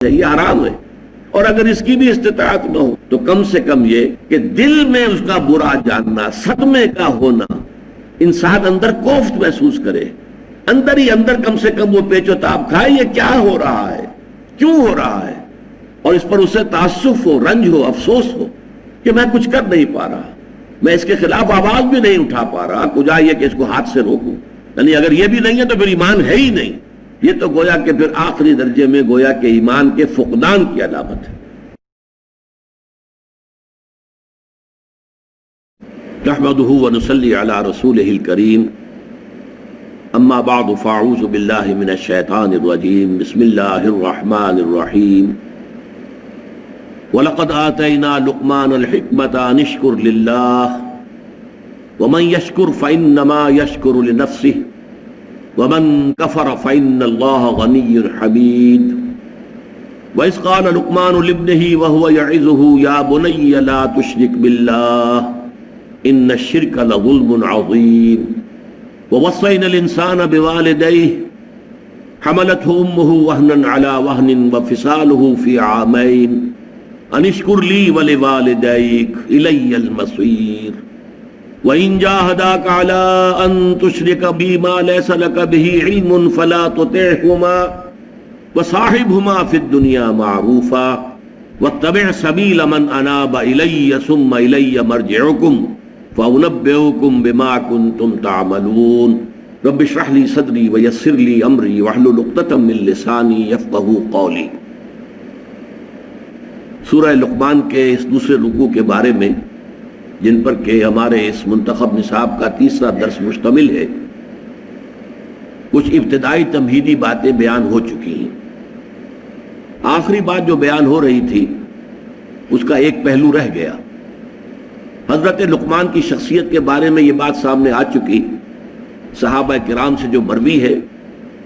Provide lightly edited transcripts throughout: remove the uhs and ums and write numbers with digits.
یہ حرام ہے، اور اگر اس کی بھی استطاعت نہ ہو تو کم سے کم یہ کہ دل میں اس کا برا جاننا، صدمے کا ہونا، انسان اندر کوفت محسوس کرے، اندر ہی اندر کم سے کم وہ پیچ و تاب کھائے یہ کیا ہو رہا ہے، کیوں ہو رہا ہے، اور اس پر اسے تاسف ہو، رنج ہو، افسوس ہو کہ میں کچھ کر نہیں پا رہا، میں اس کے خلاف آواز بھی نہیں اٹھا پا رہا، کجا یہ کہ اس کو ہاتھ سے روکوں۔ یعنی اگر یہ بھی نہیں ہے تو پھر ایمان ہے ہی نہیں، یہ تو گویا کہ پھر آخری درجے میں گویا کہ ایمان کے فقدان کی علامت ہے۔ نحمده ونصلي على رسوله الكريم، اما بعد فاعوذ بالله من الشيطان الرجيم، بسم الله الرحمن الرحيم۔ وَلَقَدْ آتَيْنَا لُقْمَانَ الْحِكْمَةَ أَنِ اشْكُرْ لِلَّهِ وَمَنْ يَشْكُرْ فَإِنَّمَا يَشْكُرُ لِنَفْسِهِ وَمَنْ كَفَرَ فَإِنَّ اللَّهَ غَنِيٌّ حَمِيدٌ۔ وَإِذْ قَالَ لُقْمَانُ لِابْنِهِ وَهُوَ يَعِظُهُ يَا بُنَيَّ لَا تُشْرِكْ بِاللَّهِ إِنَّ الشِّرْكَ لَظُلْمٌ عَظِيمٌ۔ وَوَصَّيْنَا الْإِنسَانَ بِوَالِدَيْهِ حَمَلَتْهُ أُمُّهُ وَهْنًا عَلَى وَهْنٍ وَفِصَالُهُ فِي عَامَيْنِ أَنِ اشْكُرْ لِي وَلِوَالِدَيْكَ إِلَيَّ الْمَصِيرُ۔ وَإِنْ جَاهَدَاكَ عَلَىٰ أَن تُشْرِكَ بِي مَا لَيْسَ لَكَ بِهِ عِلْمٌ فَلَا تُطِعْهُمَا وَصَاحِبْهُمَا فِي الدُّنْيَا مَعْرُوفًا وَاتَّبِعْ سَبِيلَ مَنْ أَنَابَ إِلَيَّ ثُمَّ إِلَيَّ مَرْجِعُكُمْ فَأُنَبِّئُكُمْ بِمَا كُنْتُمْ تَعْمَلُونَ رَبِّ اشْرَحْ لِي صَدْرِي وَيَسِّرْ لِي أَمْرِي وَاحْلُلْ عُقْدَةً مِّن لِّسَانِي يَفْقَهُوا قَوْلِي۔ سورہ لقمان کے اس دوسرے رکوع کے بارے میں، جن پر کہ ہمارے اس منتخب نصاب کا تیسرا درس مشتمل ہے، کچھ ابتدائی تمہیدی باتیں بیان ہو چکی ہیں۔ آخری بات جو بیان ہو رہی تھی اس کا ایک پہلو رہ گیا۔ حضرت لقمان کی شخصیت کے بارے میں یہ بات سامنے آ چکی، صحابہ کرام سے جو مروی ہے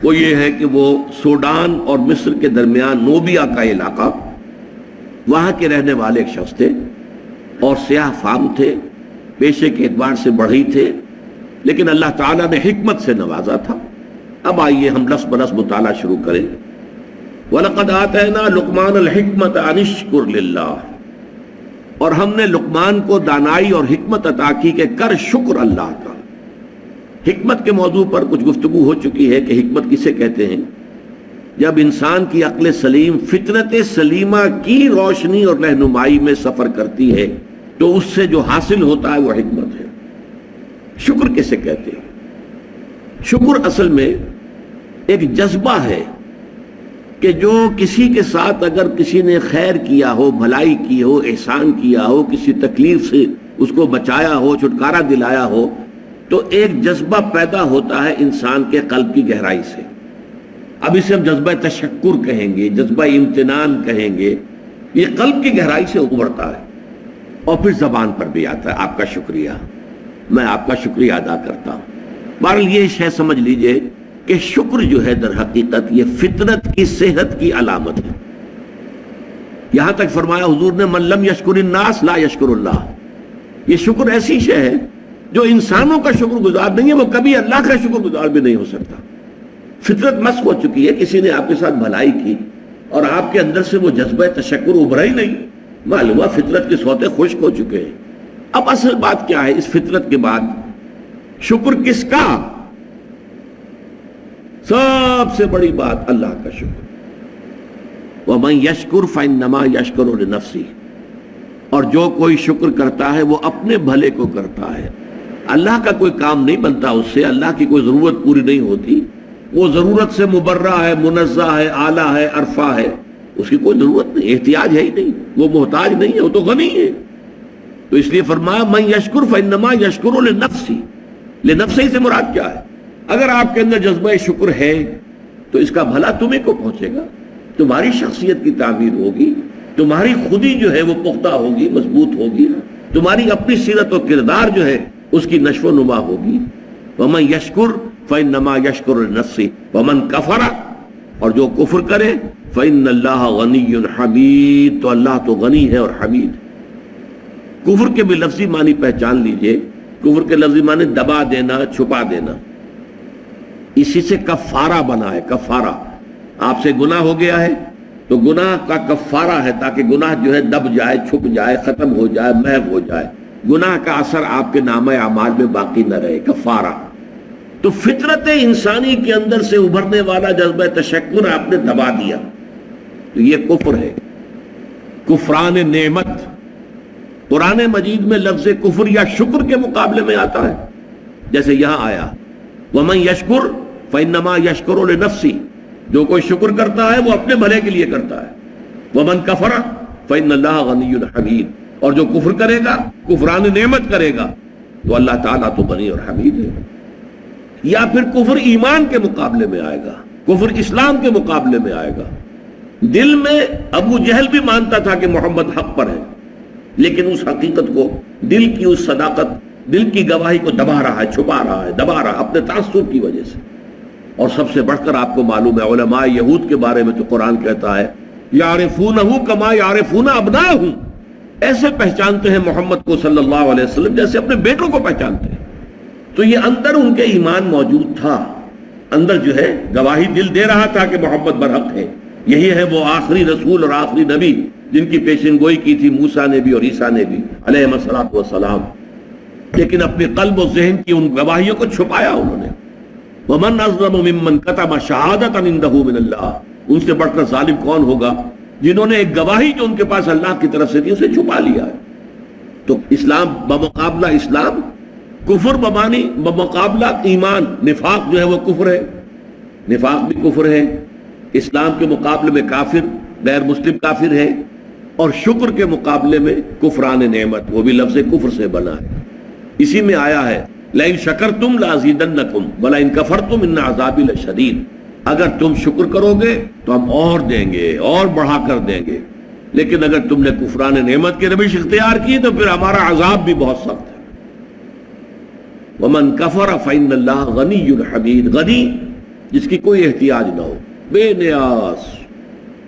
وہ یہ ہے کہ وہ سوڈان اور مصر کے درمیان نوبیا کا علاقہ، وہاں کے رہنے والے ایک شخص تھے اور سیاہ فام تھے، پیشے کے اعتبار سے بڑھئی تھے، لیکن اللہ تعالیٰ نے حکمت سے نوازا تھا۔ اب آئیے ہم لفظ بلفظ مطالعہ شروع کریں۔ وَلَقَدْ آتَيْنَا لُقْمَانَ الْحِكْمَةَ أَنِ اشْكُرْ لِلَّهِ، اور ہم نے لقمان کو دانائی اور حکمت عطا کی کہ کر شکر اللہ کا۔ حکمت کے موضوع پر کچھ گفتگو ہو چکی ہے کہ حکمت کسے کہتے ہیں۔ جب انسان کی عقل سلیم فطرت سلیمہ کی روشنی اور رہنمائی میں سفر کرتی ہے تو اس سے جو حاصل ہوتا ہے وہ حکمت ہے۔ شکر کسے کہتے ہیں؟ شکر اصل میں ایک جذبہ ہے کہ جو کسی کے ساتھ اگر کسی نے خیر کیا ہو، بھلائی کی ہو، احسان کیا ہو، کسی تکلیف سے اس کو بچایا ہو، چھٹکارا دلایا ہو، تو ایک جذبہ پیدا ہوتا ہے انسان کے قلب کی گہرائی سے۔ اب اسے ہم جذبہ تشکر کہیں گے، جذبہ امتنان کہیں گے، یہ قلب کی گہرائی سے ابھرتا ہے اور پھر زبان پر بھی آتا ہے آپ کا شکریہ، میں آپ کا شکریہ ادا کرتا ہوں۔ بہرحال یہ شے سمجھ لیجئے کہ شکر جو ہے در حقیقت یہ فطرت کی صحت کی علامت ہے۔ یہاں تک فرمایا حضور نے من لم یشکر الناس لا یشکر اللہ، یہ شکر ایسی شے ہے جو انسانوں کا شکر گزار نہیں ہے، وہ کبھی اللہ کا شکر گزار بھی نہیں ہو سکتا۔ فطرت مسخ ہو چکی ہے، کسی نے آپ کے ساتھ بھلائی کی اور آپ کے اندر سے وہ جذبہ تشکر ابھرا ہی نہیں، معلوم ہوا فطرت کے سوتے خشک ہو چکے ہیں۔ اب اصل بات کیا ہے اس فطرت کے بعد؟ شکر کس کا؟ سب سے بڑی بات اللہ کا شکر۔ وَمَن يَشْكُرْ فَإِنَّمَا يَشْكُرُ لِنَفْسِهِ، اور جو کوئی شکر کرتا ہے وہ اپنے بھلے کو کرتا ہے۔ اللہ کا کوئی کام نہیں بنتا اس سے، اللہ کی کوئی ضرورت پوری نہیں ہوتی، وہ ضرورت سے مبرہ ہے، منزہ ہے، اعلیٰ ہے، عرفہ ہے، اس کی کوئی ضرورت نہیں، احتیاج ہے ہی نہیں، وہ محتاج نہیں ہے، وہ تو غنی ہے۔ تو اس لیے فرمایا من یشکر فانما یشکر لنفسہ، لنفسہ سے مراد کیا ہے؟ اگر آپ کے اندر جذبہ شکر ہے تو اس کا بھلا تمہیں کو پہنچے گا، تمہاری شخصیت کی تعمیر ہوگی، تمہاری خودی جو ہے وہ پختہ ہوگی، مضبوط ہوگی، تمہاری اپنی سیرت و کردار جو ہے اس کی نشو و نما ہوگی۔ ومن یشکر فانما یشکر لنفسہ ومن کفر، اور جو کفر کرے فإن اللہ غنی حمید، تو اللہ تو غنی ہے اور حمید۔ کفر کے بھی لفظی معنی پہچان لیجئے۔ کفر کے لفظی معنی دبا دینا، چھپا دینا، اسی سے کفارہ بنا ہے۔ کفارہ، آپ سے گناہ ہو گیا ہے، تو گناہ کا کفارہ ہے تاکہ گناہ جو ہے دب جائے، چھپ جائے، ختم ہو جائے، محو ہو جائے، گناہ کا اثر آپ کے نامہ اعمال میں باقی نہ رہے، کفارہ۔ تو فطرت انسانی کے اندر سے ابھرنے والا جذبہ تشکر آپ نے دبا دیا، تو یہ کفر ہے، کفران نعمت۔ قرآن مجید میں لفظ کفر یا شکر کے مقابلے میں آتا ہے، جیسے یہاں آیا وَمَن يَشْكُرْ فَإِنَّمَا يَشْكُرُ لِنَفْسِهِ، جو کوئی شکر کرتا ہے وہ اپنے بھلے کے لیے کرتا ہے۔ وَمَن كَفَرَ فَإِنَّ اللَّهَ غَنِيٌّ حَمِيدٌ، اور جو کفر کرے گا، کفران نعمت کرے گا، تو اللہ تعالیٰ تو غنی اور حمید ہے۔ یا پھر کفر ایمان کے مقابلے میں آئے گا، کفر اسلام کے مقابلے میں آئے گا۔ دل میں ابو جہل بھی مانتا تھا کہ محمد حق پر ہے، لیکن اس حقیقت کو، دل کی اس صداقت، دل کی گواہی کو دبا رہا ہے، چھپا رہا ہے، دبا رہا ہے اپنے تعصب کی وجہ سے۔ اور سب سے بڑھ کر آپ کو معلوم ہے علماء یہود کے بارے میں تو قرآن کہتا ہے یعرفونہ کما یعرفون ابناءہم، ایسے پہچانتے ہیں محمد کو صلی اللہ علیہ وسلم جیسے اپنے بیٹوں کو پہچانتے ہیں۔ تو یہ اندر ان کے ایمان موجود تھا، اندر جو ہے گواہی دل دے رہا تھا کہ محمد برحق ہے، یہی ہے وہ آخری رسول اور آخری نبی جن کی پیشن گوئی کی تھی موسیٰ نے بھی اور عیسیٰ نے بھی علیہ السلام، لیکن اپنے قلب و ذہن کی ان گواہیوں کو چھپایا انہوں نے۔ وَمَنْ أَظْلَمُ مِمَّنْ كَتَمَ شَهَادَةً عِندَهُ مِنَ اللَّهِ، ان سے بڑھ کر ظالم کون ہوگا جنہوں نے ایک گواہی جو ان کے پاس اللہ کی طرف سے تھی اسے چھپا لیا ہے۔ تو اسلام بمقابلہ اسلام، کفر بمقابلہ ایمان، نفاق جو ہے وہ کفر ہے، نفاق بھی کفر ہے، اسلام کے مقابلے میں کافر، غیر مسلم کافر ہے، اور شکر کے مقابلے میں کفران نعمت، وہ بھی لفظ کفر سے بنا ہے۔ اسی میں آیا ہے لَإِن شَكَرْتُمْ لَأَزِيدَنَّكُمْ وَلَإِن كَفَرْتُمْ إِنَّ عَذَابِي لَشَدِيدٌ، اگر تم شکر کرو گے تو ہم اور دیں گے، اور بڑھا کر دیں گے، لیکن اگر تم نے کفران نعمت کی روش اختیار کی تو پھر ہمارا عذاب بھی بہت سخت ہے۔ وَمَن كَفَرَ فَإِنَّ اللَّهَ غَنِيٌّ حَمِيدٌ، غنی جس کی کوئی احتیاج نہ ہو، بے نیاز،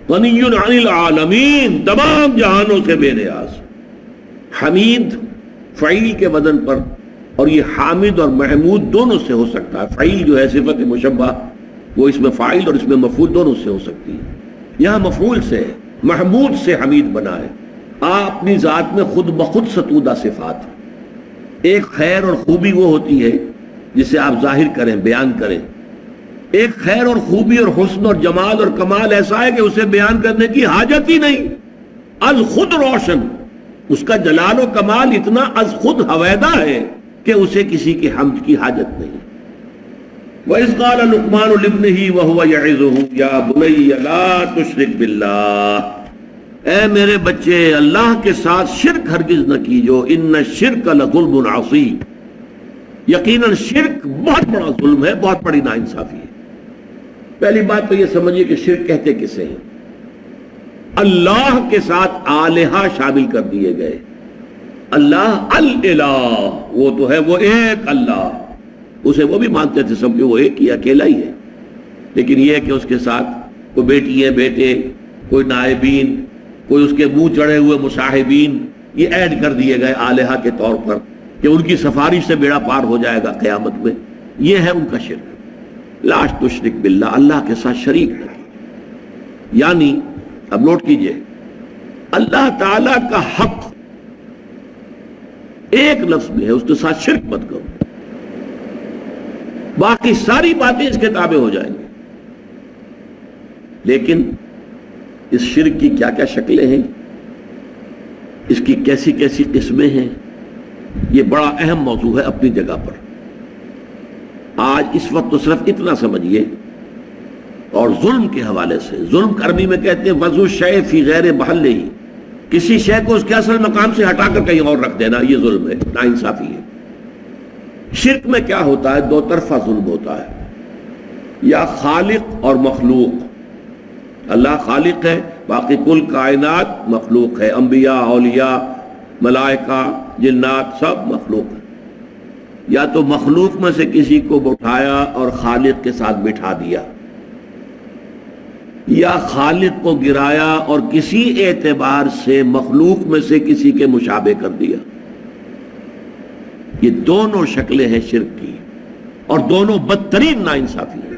غنی عن العالمین، تمام جہانوں سے بے نیاز۔ حمید فعیل کے وزن پر، اور یہ حامد اور محمود دونوں سے ہو سکتا ہے۔ فعیل جو ہے صفت مشبہ، وہ اس میں فاعل اور اس میں مفعول دونوں سے ہو سکتی ہے۔ یہاں مفعول سے، محمود سے حمید بنا ہے۔ آپ اپنی ذات میں خود بخود ستودہ صفات، ایک خیر اور خوبی وہ ہوتی ہے جسے آپ ظاہر کریں، بیان کریں۔ ایک خیر اور خوبی اور حسن اور جمال اور کمال ایسا ہے کہ اسے بیان کرنے کی حاجت ہی نہیں، از خود روشن، اس کا جلال و کمال اتنا از خود ہویدہ ہے کہ اسے کسی کی حمد کی حاجت نہیں۔ وَإِذْ قَالَ لُقْمَانُ لِابْنِهِ وَهُوَ يَعِظُهُ يَا بُنَيَّ لَا تُشْرِكْ بِاللَّهِ، اے میرے بچے اللہ کے ساتھ شرک ہرگز نہ کیجو، ان الشرک لظلم عظیم، یقیناً شرک بہت بڑا ظلم ہے، بہت بڑی ناانصافی ہے۔ پہلی بات تو یہ سمجھیے کہ شرک کہتے کسے ہیں؟ اللہ کے ساتھ آلہہ شامل کر دیے گئے۔ اللہ الالہ، وہ تو ہے وہ ایک اللہ، اسے وہ بھی مانتے تھے سب کہ وہ ایک ہی اکیلا ہی ہے، لیکن یہ کہ اس کے ساتھ کوئی بیٹی ہے، بیٹے، کوئی نائبین، کوئی اس کے منہ چڑھے ہوئے مصاحبین، یہ ایڈ کر دیے گئے آلہہ کے طور پر کہ ان کی سفارش سے بیڑا پار ہو جائے گا قیامت میں۔ یہ ہے ان کا شرک، لا تشرک باللہ، اللہ کے ساتھ شریک نہ کیجیے۔ یعنی اب نوٹ کیجئے، اللہ تعالیٰ کا حق ایک لفظ میں ہے، اس کے ساتھ شرک مت کرو، باقی ساری باتیں اس کے تابع ہو جائیں گی۔ لیکن اس شرک کی کیا کیا شکلیں ہیں، اس کی کیسی کیسی قسمیں ہیں، یہ بڑا اہم موضوع ہے اپنی جگہ پر۔ آج اس وقت تو صرف اتنا سمجھیے، اور ظلم کے حوالے سے، ظلم عربی میں کہتے ہیں وضع الشیء فی غیر محلہ، کسی شے کو اس کے اصل مقام سے ہٹا کر کہیں اور رکھ دینا، یہ ظلم ہے، ناانصافی ہے۔ شرک میں کیا ہوتا ہے؟ دو طرفہ ظلم ہوتا ہے، یا خالق اور مخلوق، اللہ خالق ہے، باقی کل کائنات مخلوق ہے، انبیاء، اولیاء، ملائکہ، جنات، سب مخلوق ہے۔ یا تو مخلوق میں سے کسی کو اٹھایا اور خالق کے ساتھ بٹھا دیا، یا خالق کو گرایا اور کسی اعتبار سے مخلوق میں سے کسی کے مشابہ کر دیا۔ یہ دونوں شکلیں ہیں شرک کی، اور دونوں بدترین ناانصافی ہیں۔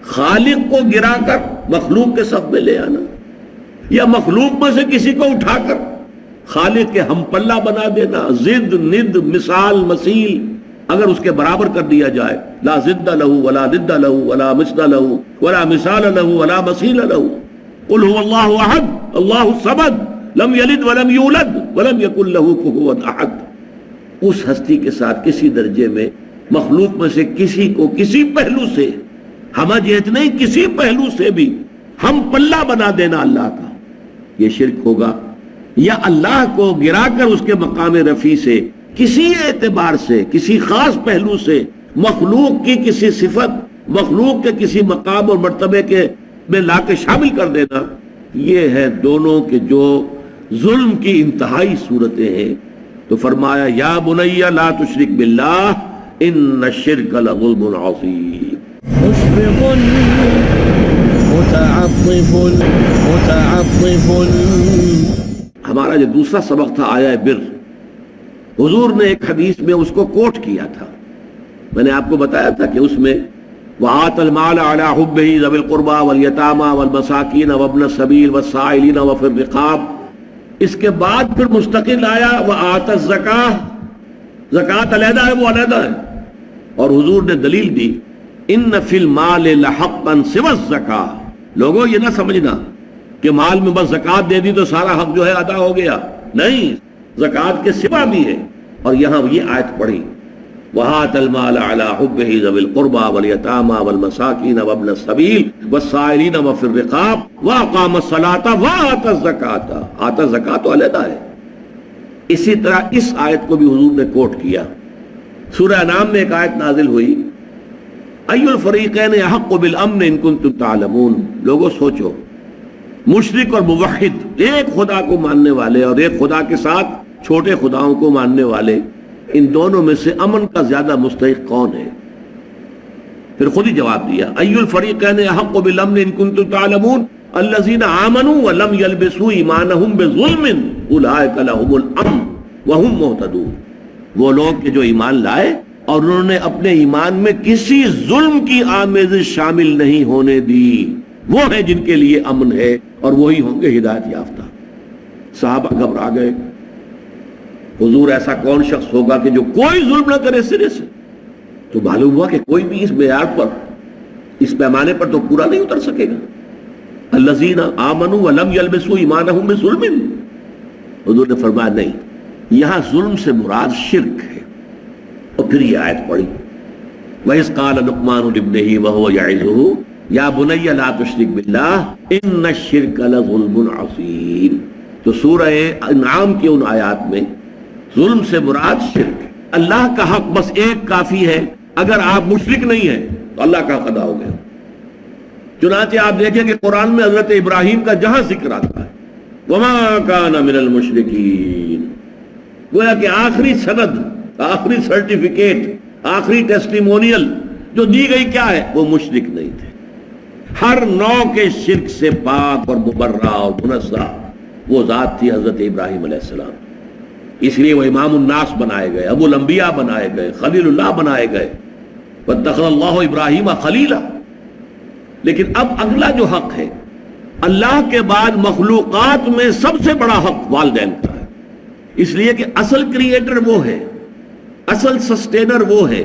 خالق کو گرا کر مخلوق کے صف میں لے آنا، یا مخلوق میں سے کسی کو اٹھا کر خالق کے ہم پلہ بنا دینا، ضد ند مثال مثیل اگر اس کے برابر کر دیا جائے، لا ضد لہ ولا ند لہ ولا مثل لہ ولا مثال لہ ولا مثیل لہ، قل هو اللہ احد اللہ الصمد لم یلد ولم یولد ولم یکن لہ کفوا احد۔ اس ہستی کے ساتھ کسی درجے میں مخلوق میں سے کسی کو کسی پہلو سے، ہمہ جہت نہیں کسی پہلو سے بھی ہم پلہ بنا دینا اللہ کا، یہ شرک ہوگا۔ یا اللہ کو گرا کر اس کے مقام رفیع سے کسی اعتبار سے کسی خاص پہلو سے مخلوق کی کسی صفت، مخلوق کے کسی مقام اور مرتبے کے میں لا کے شامل کر دینا، یہ ہے دونوں کے جو ظلم کی انتہائی صورتیں ہیں۔ تو فرمایا یا بنی لا تشرک باللہ ان الشرک لظلم عظیم۔ مشفق متعطف۔ ہمارا جو دوسرا سبق تھا آیا بر، حضور نے ایک حدیث میں اس کو کوٹ کیا تھا، میں نے آپ کو بتایا تھا کہ اس میں وَآتَ الْمَالَ عَلَى حُبِّهِ ذَوِي الْقُرْبَى وَالْيَتَامَى وَالْمَسَاكِينَ وَابْنَ السَّبِيلِ وَالسَّائِلِينَ وَفِي الرِّقَابِ، اس کے بعد پھر مستقل آیا وَآتَ الزَّكَاةَ، زکوٰۃ علیحدہ ہے وہ علیحدہ ہے، اور حضور نے دلیل دی ان فی المال لحقا سوى الزکاة۔ لوگوں یہ نہ سمجھنا کہ مال میں بس زکوٰۃ دے دی تو سارا حق جو ہے ادا ہو گیا، نہیں، زکوٰۃ کے سوا بھی ہے۔ اور یہاں یہ آیت پڑھی وَآتَ الْمَالَ عَلَى حُبِّهِ ذَوِي الْقُرْبَى وَالْيَتَامَى وَالْمَسَاكِينَ وَابْنَ السَّبِيلِ وَالسَّائِلِينَ وَفِي الرِّقَابِ وَأَقَامَ الصَّلَاةَ وَآتَى الزَّكَاةَ، آتا زکوٰۃ تو علیحدہ ہے۔ اسی طرح اس آیت کو بھی حضور نے کوٹ کیا۔ سورہ انعام میں ایک آیت نازل ہوئی اَيُّ الْفَرِيقَيْنِ أَحَقُّ بِالْأَمْنِ إِن كُنتُمْ تَعْلَمُونَ، لوگوں سوچو، مشرک اور موحد، ایک خدا کو ماننے والے اور ایک خدا کے ساتھ چھوٹے خداؤں کو ماننے والے، ان دونوں میں سے امن کا زیادہ مستحق کون ہے؟ پھر خود ہی جواب دیا اَيُّ الْفَرِيقَيْنِ أَحَقُّ بِالْأَمْنِ إِن كُنتُمْ تَعْلَمُونَ الَّذِينَ آمَنُوا وَلَمْ يَلْبِسُوا إِيمَانَهُمْ بِظُلْمٍ أُولَٰئِكَ لَهُمُ الْأَمْنُ وَهُمْ مُهْتَدُونَ، وہ لوگ کہ جو ایمان لائے اور انہوں نے اپنے ایمان میں کسی ظلم کی آمیزش شامل نہیں ہونے دی، وہ ہیں جن کے لیے امن ہے اور وہی ہوں گے ہدایت یافتہ۔ صحابہ گھبرا گئے، حضور ایسا کون شخص ہوگا کہ جو کوئی ظلم نہ کرے سرے سے؟ تو معلوم ہوا کہ کوئی بھی اس معیار پر، اس پیمانے پر تو پورا نہیں اتر سکے گا۔ الذین آمنوا ولم یلبسوا ایمانہم بظلم، حضور نے فرمایا نہیں، یہاں ظلم سے مراد شرک ہے۔ اور پھر یہ آیت پڑھی وَإِذْ قَالَ لُقْمَانُ لِابْنِهِ وَهُوَ يَعِظُهُ يَا بُنَيَّ لَا تُشْرِكْ بِاللَّهِ إِنَّ الشِّرْكَ لَظُلْمٌ عَظِيمٌ۔ تو سورہ انعام کی ان آیات میں ظلم سے مراد شرک، اللہ کا حق بس ایک کافی ہے، اگر آپ مشرک نہیں ہیں تو اللہ کا حق ادا ہو گیا۔ چنانچہ آپ دیکھیں کہ قرآن میں حضرت ابراہیم کا جہاں ذکر آتا ہے وَمَا كَانَ مِنَ الْمُشْرِكِينَ، گویا کہ آخری سند، آخری سرٹیفکیٹ، آخری ٹیسٹیمونیل جو دی گئی کیا ہے؟ وہ مشرک نہیں تھے، ہر نوع کے شرک سے پاک اور مبرہ اور منزہ وہ ذات تھی حضرت ابراہیم علیہ السلام۔ اس لیے وہ امام الناس بنائے گئے، ابو الانبیاء بنائے گئے، خلیل اللہ بنائے گئے، وَاتَّخَذَ اللَّهُ إِبْرَاهِيمَ خَلِيلًا۔ لیکن اب اگلا جو حق ہے، اللہ کے بعد مخلوقات میں سب سے بڑا حق والدین کا ہے، اس لیے کہ اصل کریٹر وہ ہے، اصل سسٹینر وہ ہے،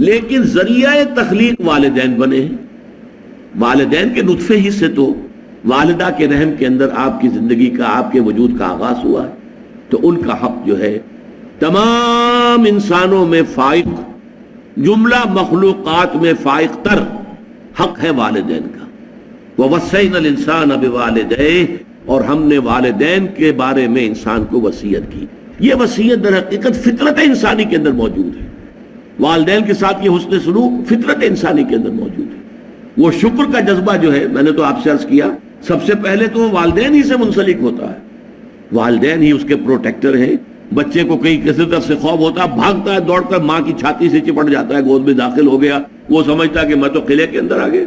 لیکن ذریعہ تخلیق والدین بنے ہیں۔ والدین کے نطفے ہی سے تو والدہ کے رحم کے اندر آپ کی زندگی کا، آپ کے وجود کا آغاز ہوا ہے، تو ان کا حق جو ہے تمام انسانوں میں فائق، جملہ مخلوقات میں فائق تر حق ہے والدین کا۔ وَوَصَّيْنَا الْإِنسَانَ بِوَالِدَيْهِ، اور ہم نے والدین کے بارے میں انسان کو وصیت کی۔ یہ وصیت در حقیقت فطرت انسانی کے اندر موجود ہے، والدین کے ساتھ یہ حسن سلوک فطرت انسانی کے اندر موجود ہے۔ وہ شکر کا جذبہ جو ہے، میں نے تو آپ سے عرض کیا، سب سے پہلے تو والدین ہی سے منسلک ہوتا ہے، والدین ہی اس کے پروٹیکٹر ہیں۔ بچے کو کہیں کسی طرف سے خوف ہوتا ہے، بھاگتا ہے، دوڑ کر ماں کی چھاتی سے چپٹ جاتا ہے، گود میں داخل ہو گیا، وہ سمجھتا ہے کہ میں تو قلعے کے اندر آ گیا۔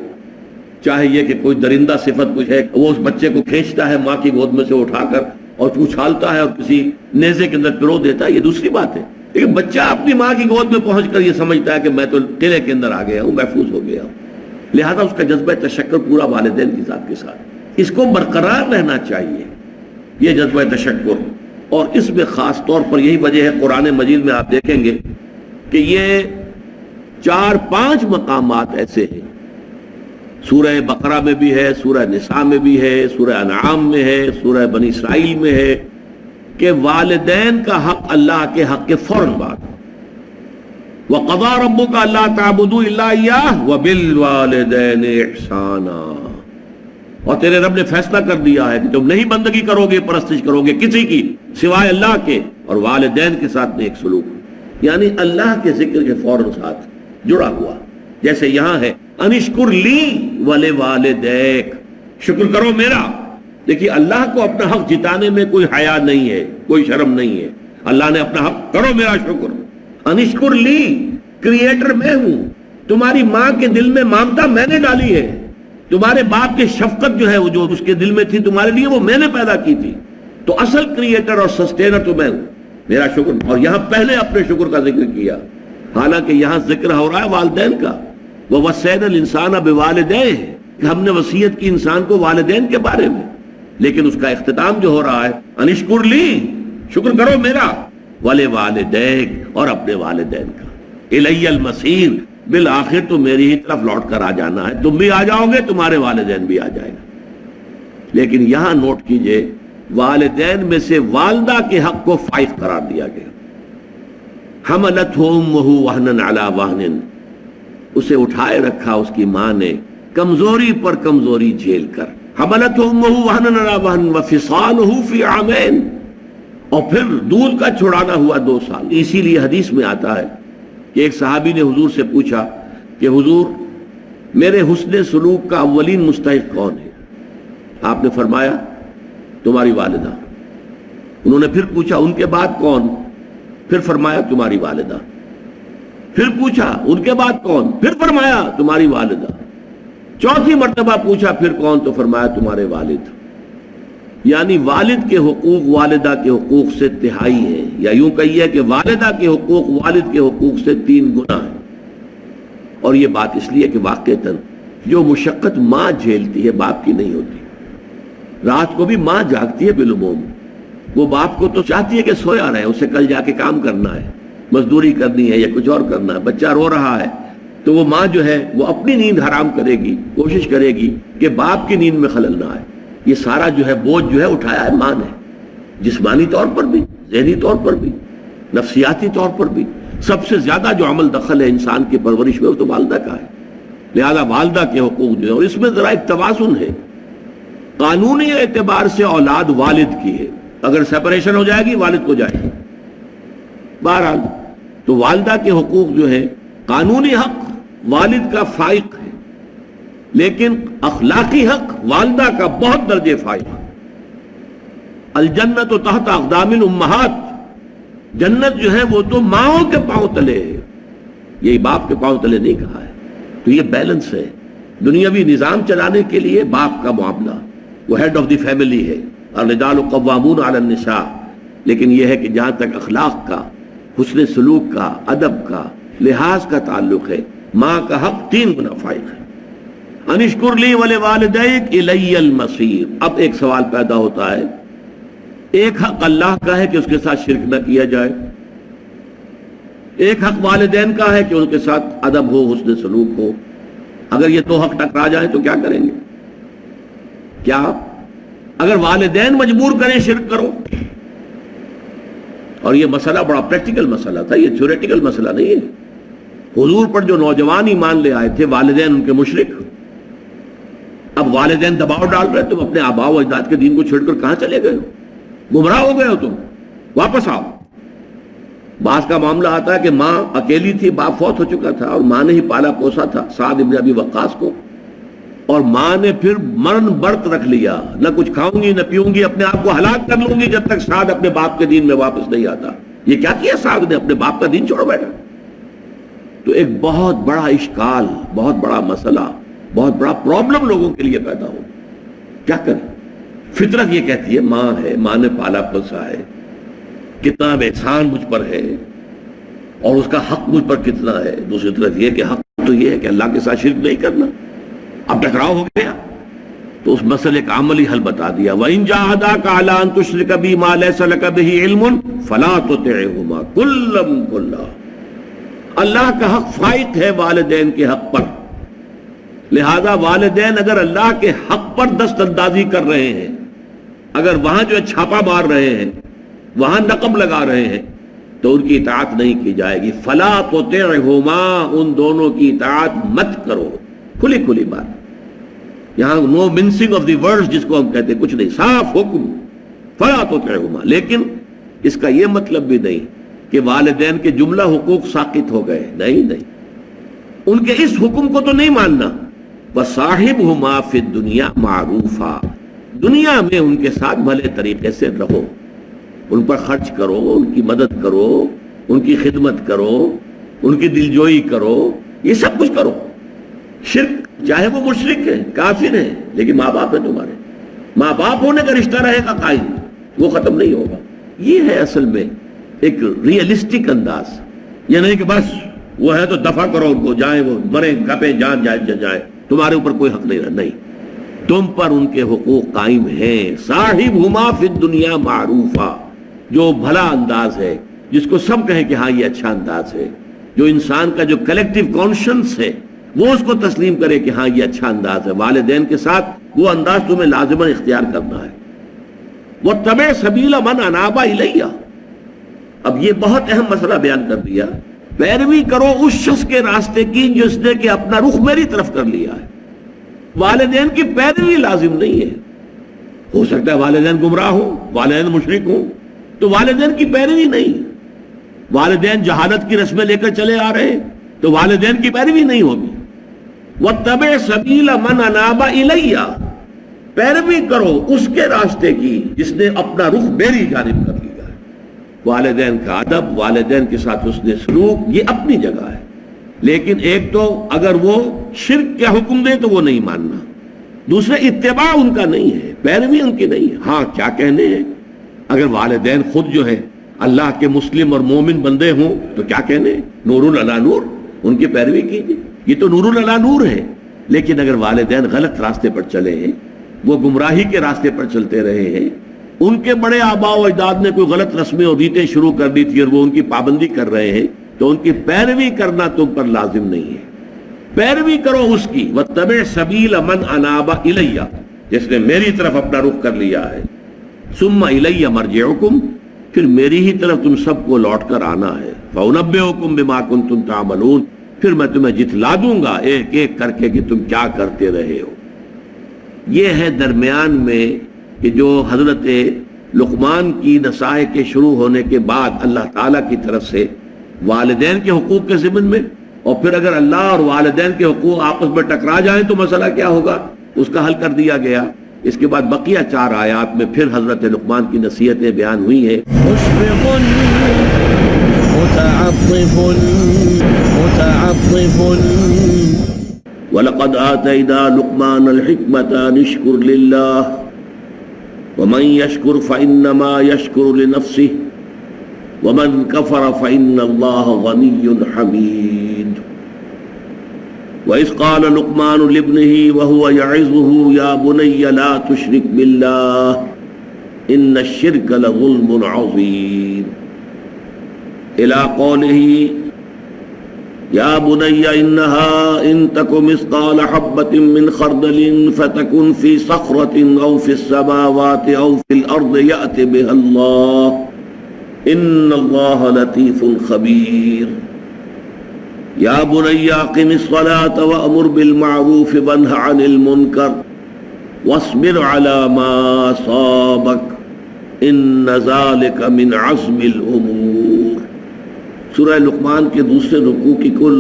چاہے یہ کہ کوئی درندہ صفت کچھ ہے، وہ اس بچے کو کھینچتا ہے ماں کی گود میں سے اٹھا کر اور اچھالتا ہے اور کسی نیزے کے اندر پرو دیتا ہے، یہ دوسری بات ہے۔ لیکن بچہ اپنی ماں کی گود میں پہنچ کر یہ سمجھتا ہے کہ میں تو قلعے کے اندر آ گیا ہوں، محفوظ ہو گیا ہوں۔ لہذا اس کا جذبہ تشکر پورا والدین کی ذات کے ساتھ، اس کو برقرار رہنا چاہیے، یہ جذبہ تشکر۔ اور اس میں خاص طور پر یہی وجہ ہے، قرآن مجید میں آپ دیکھیں گے کہ یہ 4-5 مقامات ایسے ہیں، سورہ بقرہ میں بھی ہے، سورہ نساء میں بھی ہے، سورہ انعام میں ہے، سورہ بنی اسرائیل میں ہے، کہ والدین کا حق اللہ کے حق کے فوراً بعد وَقَضَىٰ رَبُّكَ أَلَّا تَعْبُدُوا إِلَّا إِيَّاهُ وَبِالْوَالِدَيْنِ إِحْسَانًا، اور تیرے رب نے فیصلہ کر دیا ہے کہ تم نہیں بندگی کرو گے، پرستش کرو گے کسی کی سوائے اللہ کے، اور والدین کے ساتھ نیک سلوک، یعنی اللہ کے ذکر کے فوراً ساتھ جڑا ہوا، جیسے یہاں ہے انشکر لی وَلِوَالِدَيْكَ، شکر کرو میرا۔ دیکھیے اللہ کو اپنا حق جتانے میں کوئی حیا نہیں ہے، کوئی شرم نہیں ہے، اللہ نے اپنا حق کرو میرا شکر۔ انشکر لی، کریٹر میں ہوں، تمہاری ماں کے دل میں ممتا میں نے ڈالی ہے، تمہارے باپ کی شفقت جو ہے وہ جو اس کے دل میں تھی تمہارے لیے وہ میں نے پیدا کی تھی، تو اصل کریٹر اور سسٹینر تو میں ہوں، میرا شکر۔ اور یہاں پہلے اپنے شکر کا ذکر کیا، حالانکہ یہاں ذکر ہو رہا ہے والدین کا، وَوَصَّيْنَا الْإِنسَانَ بِوَالِدَيْهِ، کہ ہم نے وصیت کی انسان کو والدین کے بارے میں، لیکن اس کا اختتام جو ہو رہا ہے انشکر لی، شکر کرو میرا، وَلِوَالِدَيْكَ، اور اپنے والدین کا، اِلَيَّ الْمَصِيرُ، بالآخر تو میری ہی طرف لوٹ کر آ جانا ہے، تم بھی آ جاؤ گے، تمہارے والدین بھی آ جائیں گے۔ لیکن یہاں نوٹ کیجئے والدین میں سے والدہ کے حق کو فائق قرار دیا گیا، حملتہ امہ وہنا علی وہن، اسے اٹھائے رکھا اس کی ماں نے کمزوری پر کمزوری جھیل کر، حملتہ امہ وہنا علی وہن وفصالہ فی عامین، اور پھر دودھ کا چھڑانا ہوا 2 سال۔ اسی لیے حدیث میں آتا ہے کہ ایک صحابی نے حضور سے پوچھا کہ حضور میرے حسن سلوک کا اولین مستحق کون ہے؟ آپ نے فرمایا تمہاری والدہ۔ انہوں نے پھر پوچھا ان کے بعد کون؟ پھر فرمایا تمہاری والدہ۔ پھر پوچھا ان کے بعد کون؟ پھر فرمایا تمہاری والدہ۔ چوتھی مرتبہ پوچھا پھر کون؟ تو فرمایا تمہارے والد۔ یعنی والد کے حقوق والدہ کے حقوق سے تہائی ہیں، یا یوں کہیے کہ والدہ کے حقوق والد کے حقوق سے 3 گنا ہیں۔ اور یہ بات اس لیے کہ واقعتاً جو مشقت ماں جھیلتی ہے باپ کی نہیں ہوتی۔ رات کو بھی ماں جاگتی ہے بالعموم، وہ باپ کو تو چاہتی ہے کہ سویا رہے، اسے کل جا کے کام کرنا ہے، مزدوری کرنی ہے یا کچھ اور کرنا ہے، بچہ رو رہا ہے تو وہ ماں جو ہے وہ اپنی نیند حرام کرے گی، کوشش کرے گی کہ باپ کی نیند میں خلل نہ آئے۔ یہ سارا جو ہے بوجھ جو ہے اٹھایا ہے ماں نے، جسمانی طور پر بھی، ذہنی طور پر بھی، نفسیاتی طور پر بھی۔ سب سے زیادہ جو عمل دخل ہے انسان کی پرورش میں وہ تو والدہ کا ہے، لہذا والدہ کے حقوق جو ہے، اور اس میں ذرا ایک توازن ہے، قانونی اعتبار سے اولاد والد کی ہے، اگر سیپریشن ہو جائے گی والد کو جائے گی، بہرحال تو والدہ کے حقوق جو ہے قانونی حق والد کا فائق ہے، لیکن اخلاقی حق والدہ کا بہت درجے فائق۔ الجنت تحت اقدام الامہات، جنت جو ہے وہ تو ماؤں کے پاؤں تلے ہے، یہی باپ کے پاؤں تلے نہیں کہا ہے۔ تو یہ بیلنس ہے، دنیاوی نظام چلانے کے لیے باپ کا معاملہ، وہ ہیڈ آف دی فیملی ہے، الرجال قوامون علی النساء، لیکن یہ ہے کہ جہاں تک اخلاق کا، حسن سلوک کا، ادب کا، لحاظ کا تعلق ہے، ماں کا حق 3 گنا فائق ہے۔ انشکر لی ولوالدیک الی المصیر۔ اب ایک سوال پیدا ہوتا ہے، ایک حق اللہ کا ہے کہ اس کے ساتھ شرک نہ کیا جائے، ایک حق والدین کا ہے کہ ان کے ساتھ ادب ہو، حسن سلوک ہو۔ اگر یہ 2 حق ٹکرا جائیں تو کیا کریں گے؟ کیا اگر والدین مجبور کریں شرک کرو؟ اور یہ مسئلہ بڑا پریکٹیکل مسئلہ تھا، یہ تھیوریٹیکل مسئلہ نہیں ہے۔ حضور پر جو نوجوان ایمان لے آئے تھے والدین ان کے مشرک، اب والدین دباؤ ڈال رہے، تم اپنے آباء و اجداد کے دین کو چھوڑ کر کہاں چلے گئے ہو؟ گمراہ ہو گئے ہو، تم واپس آؤ۔ بعض کا معاملہ آتا ہے کہ ماں اکیلی تھی، باپ فوت ہو چکا تھا اور ماں نے ہی پالا پوسا تھا سعد بن ابی وقاص کو، اور ماں نے پھر مرن برت رکھ لیا، نہ کچھ کھاؤں گی نہ پیوں گی، اپنے آپ کو ہلاک کر لوں گی جب تک سعد اپنے باپ کے دین میں واپس نہیں آتا۔ یہ کیا کیا سعد نے؟ اپنے باپ کا دین چھوڑ بیٹھا۔ تو ایک بہت بڑا اشکال، بہت بڑا مسئلہ، بہت بڑا پرابلم لوگوں کے لیے پیدا ہو۔ کیا کریں؟ فطرت یہ کہتی ہے ماں ہے، ماں نے پالا پوسا ہے، کتنا احسان مجھ پر ہے اور اس کا حق مجھ پر کتنا ہے۔ دوسری طرف یہ کہ حق تو یہ ہے کہ اللہ کے ساتھ شرک نہیں کرنا، اب ٹکراؤ ہو گیا تو اس مسئلے کا عملی حل بتا دیا. وَإِن جَاهَدَاكَ عَلَىٰ أَن تُشْرِكَ بِي مَا لَيْسَ لَكَ بِهِ عِلْمٌ فَلَا تُطِعْهُمَا كُلًّا كُلًّا. اللہ کا حق فائق ہے والدین کے حق پر، لہذا والدین اگر اللہ کے حق پر دست اندازی کر رہے ہیں، اگر وہاں جو چھاپا مار رہے ہیں، وہاں نقب لگا رہے ہیں، تو ان کی اطاعت نہیں کی جائے گی. فلا تطعہما، ان دونوں کی اطاعت مت کرو. کھلی کھلی بات، یہاں نو منسنگ آف دی ورڈز جس کو ہم کہتے ہیں، کچھ نہیں، صاف حکم فلا تطعہما. لیکن اس کا یہ مطلب بھی نہیں کہ والدین کے جملہ حقوق ساقط ہو گئے، نہیں، ان کے اس حکم کو تو نہیں ماننا. وَصَاحِبْهُمَا فِي الدُّنْيَا مَعْرُوفًا، دنیا میں ان کے ساتھ بھلے طریقے سے رہو، ان پر خرچ کرو، ان کی مدد کرو، ان کی خدمت کرو، ان کی دلجوئی کرو، یہ سب کچھ کرو. شرک، چاہے وہ مشرک ہے، کافر ہے، لیکن ماں باپ ہے تمہارے، ماں باپ ہونے کا رشتہ رہے گا قائم، وہ ختم نہیں ہوگا. یہ ہے اصل میں ایک ریئلسٹک انداز. یہ نہیں کہ بس وہ ہے تو دفع کرو ان کو، جائیں وہ مریں کپیں جان جائے، تمہارے اوپر کوئی حق نہیں رہا. نہیں، تم پر ان کے حقوق قائم ہیں. صاحبہما فی الدنیا معروفا، جو بھلا انداز ہے، جس کو سب کہیں کہ ہاں یہ اچھا انداز ہے، جو انسان کا جو کلیکٹیو کانشنس ہے وہ اس کو تسلیم کرے کہ ہاں یہ اچھا انداز ہے. والدین کے ساتھ وہ انداز تمہیں لازماً اختیار کرنا ہے. وَاتَّبِعْ سَبِيلَ مَنْ أَنَابَ إِلَيَّ. اب یہ بہت اہم مسئلہ بیان کر دیا. پیروی کرو اس شخص کے راستے کی جس نے کہ اپنا رخ میری طرف کر لیا ہے. والدین کی پیروی لازم نہیں ہے. ہو سکتا ہے والدین گمراہ ہوں، والدین مشرک ہوں، تو والدین کی پیروی نہیں. والدین جہالت کی رسمیں لے کر چلے آ رہے ہیں تو والدین کی پیروی نہیں ہوگی. وَاتَّبِعْ سَبِيلَ مَنْ أَنَابَ إِلَيَّ، پیروی کرو اس کے راستے کی جس نے اپنا رخ میری جانب کر لیا. والدین کا ادب، والدین کے ساتھ حسن سلوک، یہ اپنی جگہ ہے. لیکن ایک تو اگر وہ شرک کا حکم دے تو وہ نہیں ماننا، دوسرے اتباع ان کا نہیں ہے، پیروی ان کی نہیں ہے. ہاں کیا کہنے ہیں، اگر والدین خود جو ہے اللہ کے مسلم اور مومن بندے ہوں تو کیا کہنے، نور علی نور، ان کی پیروی کیجیے، یہ تو نور علی نور ہے. لیکن اگر والدین غلط راستے پر چلے ہیں، وہ گمراہی کے راستے پر چلتے رہے ہیں، ان کے بڑے آباء و اجداد نے کوئی غلط رسمیں اور ریتیں شروع کر دی تھی اور وہ ان کی پابندی کر رہے ہیں، تو ان کی پیروی کرنا تم پر لازم نہیں ہے. پیروی کرو اس کی. وَاتَّبِعْ سَبِيلَ مَنْ أَنَابَ إِلَيَّ، جس نے میری طرف اپنا رخ کر لیا ہے. ثُمَّ إِلَيَّ مَرْجِعُكُمْ، پھر میری ہی طرف تم سب کو لوٹ کر آنا ہے. فَأُنَبِّئُكُمْ بِمَا كُنتُمْ تَعْمَلُونَ، پھر میں تمہیں جتلا دوں گا ایک ایک کر کے کہ تم کیا کرتے رہے ہو. یہ ہے درمیان میں کہ جو حضرت لقمان کی نصائح کے شروع ہونے کے بعد اللہ تعالیٰ کی طرف سے والدین کے حقوق کے ضمن میں، اور پھر اگر اللہ اور والدین کے حقوق آپس میں ٹکرا جائیں تو مسئلہ کیا ہوگا، اس کا حل کر دیا گیا. اس کے بعد بقیہ 4 آیات میں پھر حضرت لقمان کی نصیحتیں بیان ہوئی ہیں. وَلَقَدْ آتَيْنَا لُقْمَانَ الْحِكْمَةَ أَنِ اشْكُرْ لِلَّهِ وَمَنْ يَشْكُرْ فَإِنَّمَا يَشْكُرُ لِنَفْسِهِ وَمَنْ كَفَرَ فَإِنَّ اللَّهَ غَنِيٌّ حَمِيدٌ. وَإِذْ قَالَ لُقْمَانُ لِابْنِهِ وَهُوَ يَعِظُهُ يَا بُنَيَّ لَا تُشْرِكْ بِاللَّهِ إِنَّ الشِّرْكَ لَظُلْمٌ عَظِيمٌ إِلَى قَوْلِهِ يَا بُنَيَّ إِنَّهَا إِن تَكُ مِثْقَالَ حَبَّةٍ مِّنْ خَرْدَلٍ فَتَكُنْ فِي صَخْرَةٍ أَوْ فِي السَّمَاوَاتِ أَوْ فِي الْأَرْضِ يَأْتِ بِهَا اللَّهُ إِنَّ اللَّهَ لَطِيفٌ خَبِيرٌ. يَا بُنَيَّ أَقِمِ الصَّلَاةَ وَأْمُرْ بِالْمَعْرُوفِ وَانْهَ عَنِ الْمُنكَرِ وَاصْبِرْ عَلَى مَا أَصَابَكَ إِنَّ ذَلِكَ مِنْ عَزْمِ الْأُمُورِ. سورہ لقمان کے دوسرے رکوع کی کل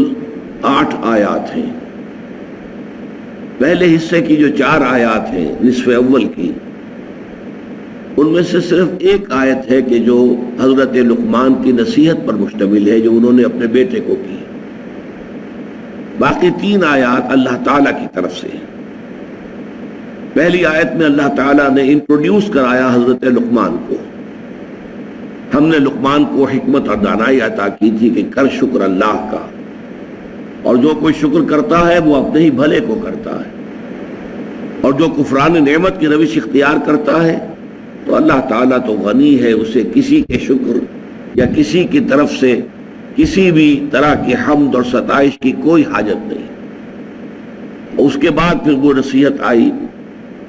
8 آیات ہیں. پہلے حصے کی جو 4 آیات ہیں نصف اول کی، ان میں سے صرف ایک آیت ہے کہ جو حضرت لقمان کی نصیحت پر مشتمل ہے، جو انہوں نے اپنے بیٹے کو کی. باقی 3 آیات اللہ تعالیٰ کی طرف سے. پہلی آیت میں اللہ تعالیٰ نے انٹروڈیوس کرایا حضرت لقمان کو. ہم نے لقمان کو حکمت اور دانائی عطا کی تھی کہ کر شکر اللہ کا، اور جو کوئی شکر کرتا ہے وہ اپنے ہی بھلے کو کرتا ہے. اور جو کفران نعمت کی روش اختیار کرتا ہے تو اللہ تعالیٰ تو غنی ہے، اسے کسی کے شکر یا کسی کی طرف سے کسی بھی طرح کی حمد اور ستائش کی کوئی حاجت نہیں۔ اس کے بعد پھر وہ نصیحت آئی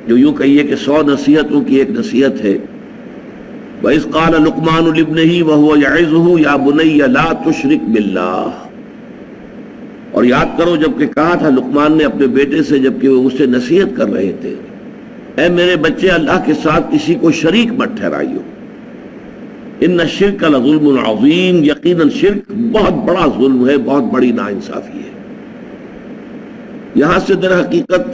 جو یوں کہیے کہ 100 نصیحتوں کی ایک نصیحت ہے۔ وَإِذْ قَالَ لُقْمَانُ لِابْنِهِ وَهُوَ يَعِظُهُ يَا بُنَيَّ لَا تُشْرِكْ بِاللَّهِ، اور یاد کرو جب کہ کہا تھا لقمان نے اپنے بیٹے سے جب کہ وہ اسے نصیحت کر رہے تھے، اے میرے بچے اللہ کے ساتھ کسی کو شریک مت ٹھہرائیو، ان الشرک لظلم عظیم، یقیناً شرک بہت بڑا ظلم ہے، بہت بڑی ناانصافی ہے۔ یہاں سے در حقیقت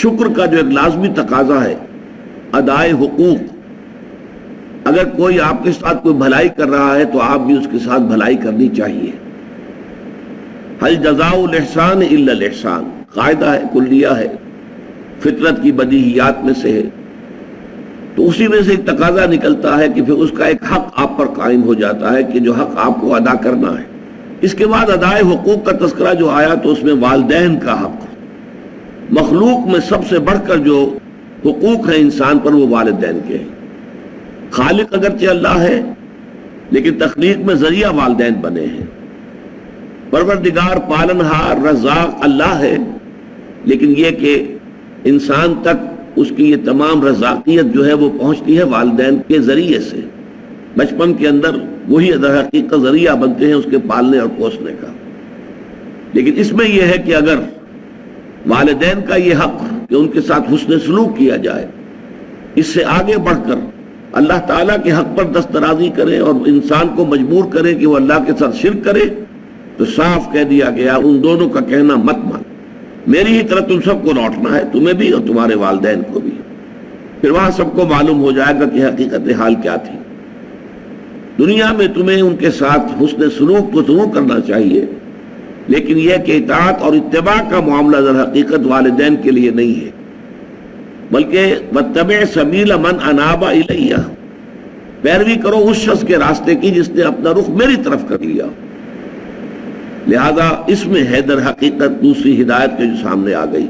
شکر کا جو ایک لازمی تقاضا ہے، ادائے حقوق، اگر کوئی آپ کے ساتھ کوئی بھلائی کر رہا ہے تو آپ بھی اس کے ساتھ بھلائی کرنی چاہیے۔ حل جزاء الاحسان الا الاحسان، قاعدہ ہے، کلیہ ہے، فطرت کی بدیہیات میں سے ہے۔ تو اسی میں سے ایک تقاضا نکلتا ہے کہ پھر اس کا ایک حق آپ پر قائم ہو جاتا ہے کہ جو حق آپ کو ادا کرنا ہے۔ اس کے بعد ادائے حقوق کا تذکرہ جو آیا تو اس میں والدین کا حق، مخلوق میں سب سے بڑھ کر جو حقوق ہیں انسان پر وہ والدین کے ہیں۔ خالق اگرچہ اللہ ہے لیکن تخلیق میں ذریعہ والدین بنے ہیں۔ پروردگار پالنہار رزاق اللہ ہے، لیکن یہ کہ انسان تک اس کی یہ تمام رزاقیت جو ہے وہ پہنچتی ہے والدین کے ذریعے سے۔ بچپن کے اندر وہی در حقیقت ذریعہ بنتے ہیں اس کے پالنے اور پوسنے کا۔ لیکن اس میں یہ ہے کہ اگر والدین کا یہ حق کہ ان کے ساتھ حسن سلوک کیا جائے، اس سے آگے بڑھ کر اللہ تعالیٰ کے حق پر دسترازی کرے اور انسان کو مجبور کرے کہ وہ اللہ کے ساتھ شرک کرے، تو صاف کہہ دیا گیا ان دونوں کا کہنا مت مان، میری ہی طرح تم سب کو لوٹنا ہے، تمہیں بھی اور تمہارے والدین کو بھی۔ پھر وہاں سب کو معلوم ہو جائے گا کہ حقیقت حال کیا تھی۔ دنیا میں تمہیں ان کے ساتھ حسن سلوک تو ضرور کرنا چاہیے، لیکن یہ کہ اطاعت اور اتباع کا معاملہ در حقیقت والدین کے لیے نہیں ہے، بلکہ واتبع سبیل من اناب الیہ، پیروی کرو اس شخص کے راستے کی جس نے اپنا رخ میری طرف کر لیا۔ لہذا اس میں ہے در حقیقت دوسری ہدایت کے جو سامنے آ گئی۔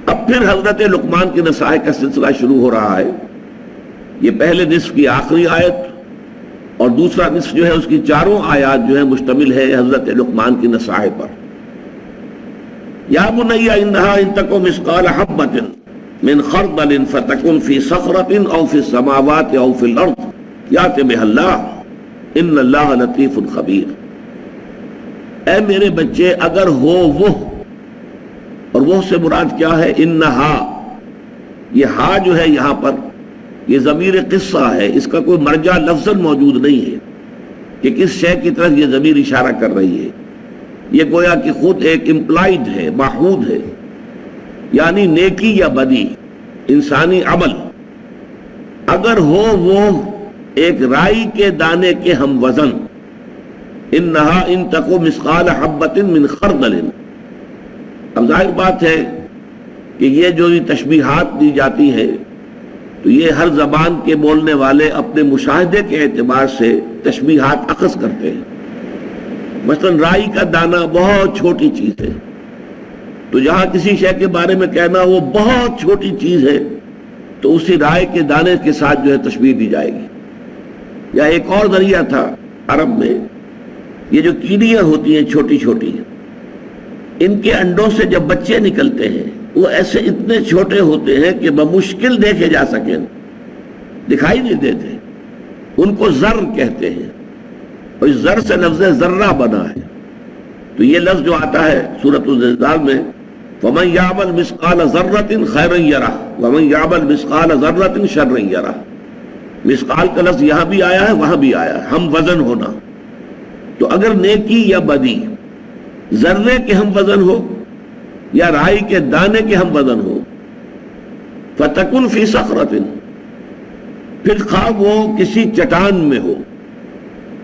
اب پھر حضرت لقمان کی نصائح کا سلسلہ شروع ہو رہا ہے۔ یہ پہلے نصف کی آخری آیت اور دوسرا نصف جو ہے اس کی چاروں آیات جو ہے مشتمل ہے حضرت لقمان کی نصائح پر۔ یا بنی انہا ان تک مثقال حبۃ من خردل فتکن فی صخرۃ او فی السماوات او فی الارض یأت بها اللہ ان اللہ لطیف خبیر۔ اے میرے بچے اگر ہو وہ، اور وہ سے مراد کیا ہے؟ انہا، یہ ہا جو ہے یہاں پر یہ ضمیر قصہ ہے، اس کا کوئی مرجع لفظاً موجود نہیں ہے کہ کس شے کی طرف یہ ضمیر اشارہ کر رہی ہے۔ یہ گویا کہ خود ایک امپلائڈ ہے، محمود ہے، یعنی نیکی یا بدی، انسانی عمل اگر ہو وہ ایک رائی کے دانے کے ہم وزن، انہا ان تکو مثقال حبۃ من خردل۔ اب ظاہر بات ہے کہ یہ جو تشبیہات دی جاتی ہیں تو یہ ہر زبان کے بولنے والے اپنے مشاہدے کے اعتبار سے تشبیہات اخذ کرتے ہیں۔ مثلا رائی کا دانہ بہت چھوٹی چیز ہے، تو جہاں کسی شے کے بارے میں کہنا وہ بہت چھوٹی چیز ہے تو اسی رائی کے دانے کے ساتھ جو ہے تشبیہ دی جائے گی۔ یا ایک اور ذریعہ تھا عرب میں، یہ جو کیڑیاں ہوتی ہیں چھوٹی چھوٹی، ان کے انڈوں سے جب بچے نکلتے ہیں وہ ایسے اتنے چھوٹے ہوتے ہیں کہ بمشکل دیکھے جا سکیں، دکھائی نہیں دیتے، ان کو ذر کہتے ہیں، اور اس ذر سے لفظ ذرہ بنا ہے۔ تو یہ لفظ جو آتا ہے سورۃ الزلزال میں وَمَنْ يَعْمَلْ مِثْقَالَ ذَرَّةٍ خَيْرًا يَرَهُ وَمَنْ يَعْمَلْ مِثْقَالَ ذَرَّةٍ شَرًّا يَرَهُ، مثقال کا لفظ یہاں بھی آیا ہے وہاں بھی آیا ہے، ہم وزن ہونا۔ تو اگر نیکی یا بدی ذرے کے ہم وزن ہو یا رائی کے دانے کے ہم وزن ہو، فَتَكُنْ فِي صَخْرَةٍ، پھر خواہ وہ کسی چٹان میں ہو،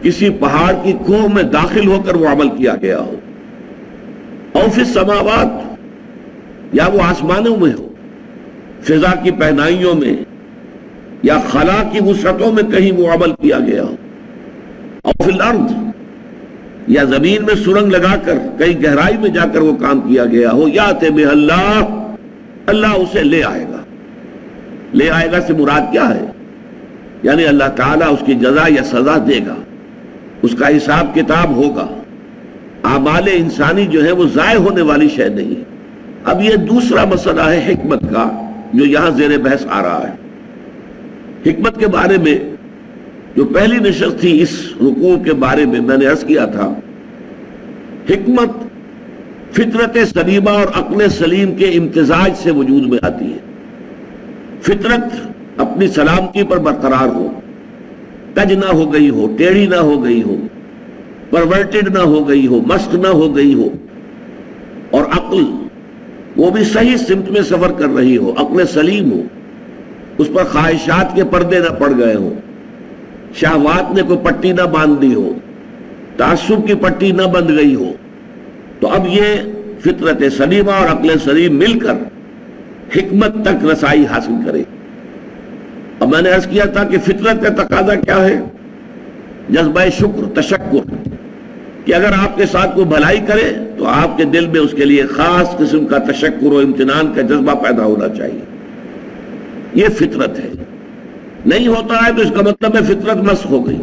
کسی پہاڑ کی کوہ میں داخل ہو کر وہ عمل کیا گیا ہو، او فی السماوات، یا وہ آسمانوں میں ہو، فضا کی پہنائیوں میں یا خلا کی وسعتوں میں کہیں وہ عمل کیا گیا ہو، او فی الارض، یا زمین میں سرنگ لگا کر کئی گہرائی میں جا کر وہ کام کیا گیا ہو، یأت بہ اللہ، اللہ اسے لے آئے گا. لے آئے گا سے مراد کیا ہے؟ یعنی اللہ تعالیٰ اس کی جزا یا سزا دے گا، اس کا حساب کتاب ہوگا. اعمال انسانی جو ہے وہ ضائع ہونے والی شے نہیں. اب یہ دوسرا مسئلہ ہے حکمت کا جو یہاں زیر بحث آ رہا ہے. حکمت کے بارے میں جو پہلی نشست تھی اس رکوع کے بارے میں نے عرض کیا تھا، حکمت فطرت سلیمہ اور عقل سلیم کے امتزاج سے وجود میں آتی ہے. فطرت اپنی سلامتی پر برقرار ہو، کج نہ ہو گئی ہو، ٹیڑھی نہ ہو گئی ہو، پرورٹڈ نہ ہو گئی ہو، مست نہ ہو گئی ہو، اور عقل وہ بھی صحیح سمت میں سفر کر رہی ہو، عقل سلیم ہو، اس پر خواہشات کے پردے نہ پڑ گئے ہوں، شہوات نے کوئی پٹی نہ باندھ دی ہو، تعصب کی پٹی نہ بند گئی ہو. تو اب یہ فطرت سلیمہ اور عقل سلیم مل کر حکمت تک رسائی حاصل کرے. اب میں نے عرض کیا تھا کہ فطرت کا تقاضا کیا ہے؟ جذبہ شکر، تشکر، کہ اگر آپ کے ساتھ کوئی بھلائی کرے تو آپ کے دل میں اس کے لیے خاص قسم کا تشکر و امتنان کا جذبہ پیدا ہونا چاہیے. یہ فطرت ہے. نہیں ہوتا ہے تو اس کا مطلب ہے فطرت مسخ ہو گئی،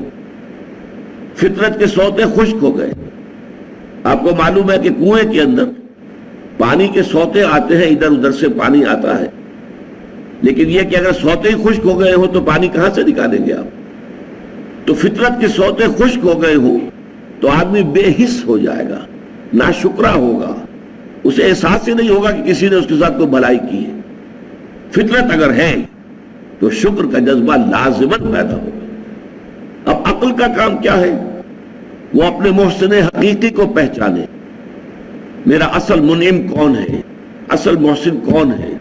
فطرت کے سوتے خشک ہو گئے. آپ کو معلوم ہے کہ کنویں کے اندر پانی کے سوتے آتے ہیں، ادھر ادھر سے پانی آتا ہے، لیکن یہ کہ اگر سوتے ہی خشک ہو گئے ہو تو پانی کہاں سے نکالیں گے آپ؟ تو فطرت کے سوتے خشک ہو گئے ہو تو آدمی بے حس ہو جائے گا، ناشکرا ہوگا، اسے احساس ہی نہیں ہوگا کہ کسی نے اس کے ساتھ کوئی بھلائی کی ہے. فطرت اگر ہے تو شکر کا جذبہ لازماً پیدا ہوگا. اب عقل کا کام کیا ہے؟ وہ اپنے محسن حقیقی کو پہچانے. میرا اصل منعم کون ہے، اصل محسن کون ہے،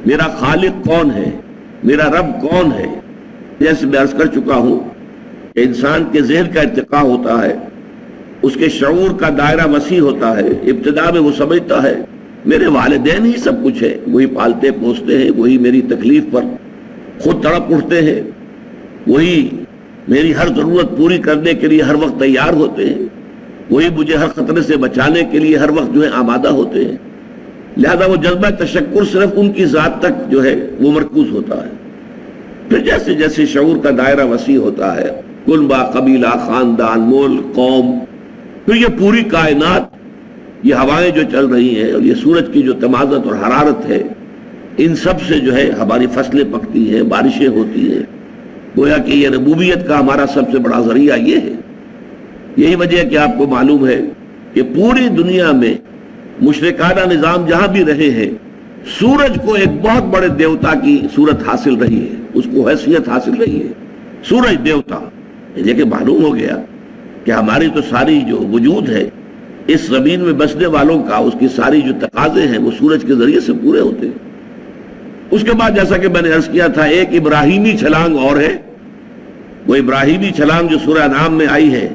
میرا خالق کون ہے، میرا رب کون ہے. جیسے میں عرض کر چکا ہوں کہ انسان کے ذہن کا ارتقاء ہوتا ہے، اس کے شعور کا دائرہ وسیع ہوتا ہے. ابتدا میں وہ سمجھتا ہے میرے والدین ہی سب کچھ ہے، وہی پالتے پوستے ہیں، وہی میری تکلیف پر خود تڑپ اٹھتے ہیں، وہی میری ہر ضرورت پوری کرنے کے لیے ہر وقت تیار ہوتے ہیں، وہی مجھے ہر خطرے سے بچانے کے لیے ہر وقت جو ہے آمادہ ہوتے ہیں. لہذا وہ جذبہ تشکر صرف ان کی ذات تک جو ہے وہ مرکوز ہوتا ہے. پھر جیسے جیسے شعور کا دائرہ وسیع ہوتا ہے، کنبہ، قبیلہ، خاندان، ملک، قوم، پھر یہ پوری کائنات، یہ ہوائیں جو چل رہی ہیں اور یہ سورج کی جو تمازت اور حرارت ہے، ان سب سے جو ہے ہماری فصلیں پکتی ہیں، بارشیں ہوتی ہیں. گویا کہ یہ ربوبیت کا ہمارا سب سے بڑا ذریعہ یہ ہے. یہی وجہ ہے کہ آپ کو معلوم ہے کہ پوری دنیا میں مشرکانہ نظام جہاں بھی رہے ہیں، سورج کو ایک بہت بڑے دیوتا کی صورت حاصل رہی ہے، اس کو حیثیت حاصل رہی ہے. سورج دیوتا، یہ کہ معلوم ہو گیا کہ ہماری تو ساری جو وجود ہے اس زمین میں بسنے والوں کا، اس کی ساری جو تقاضے ہیں وہ سورج کے ذریعے سے پورے ہوتے ہیں. اس کے بعد جیسا کہ میں نے عرض کیا تھا، ایک ابراہیمی چھلانگ اور ہے. وہ ابراہیمی چھلانگ جو سورہ انعام میں آئی ہے،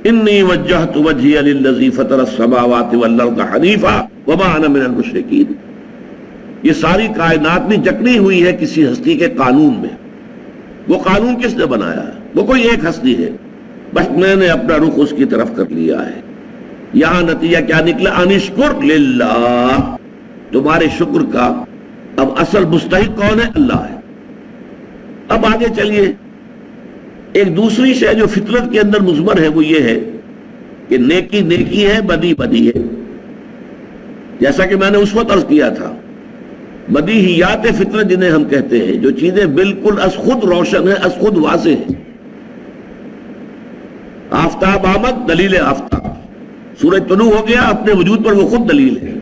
انی وجہت وجہی للذی فطر السماوات والارض حنیفا وما انا من المشرکین. یہ ساری کائنات میں جکڑی ہوئی ہے کسی ہستی کے قانون میں. وہ قانون کس نے بنایا ہے؟ وہ کوئی ایک ہستی ہے، بس میں نے اپنا رخ اس کی طرف کر لیا ہے. یہاں نتیجہ کیا نکلا؟ انشکر للہ. تمہارے شکر کا اب اصل مستحق کون ہے؟ اللہ ہے. اب آگے چلیے. ایک دوسری شے جو فطرت کے اندر مضمر ہے وہ یہ ہے کہ نیکی نیکی ہے، بدی بدی ہے. جیسا کہ میں نے اس وقت عرض کیا تھا، بدیہیات فطرت جنہیں ہم کہتے ہیں، جو چیزیں بالکل از خود روشن ہیں، از خود واضح ہیں. آفتاب آمد، دلیل آفتاب. سورج طلوع ہو گیا، اپنے وجود پر وہ خود دلیل ہے.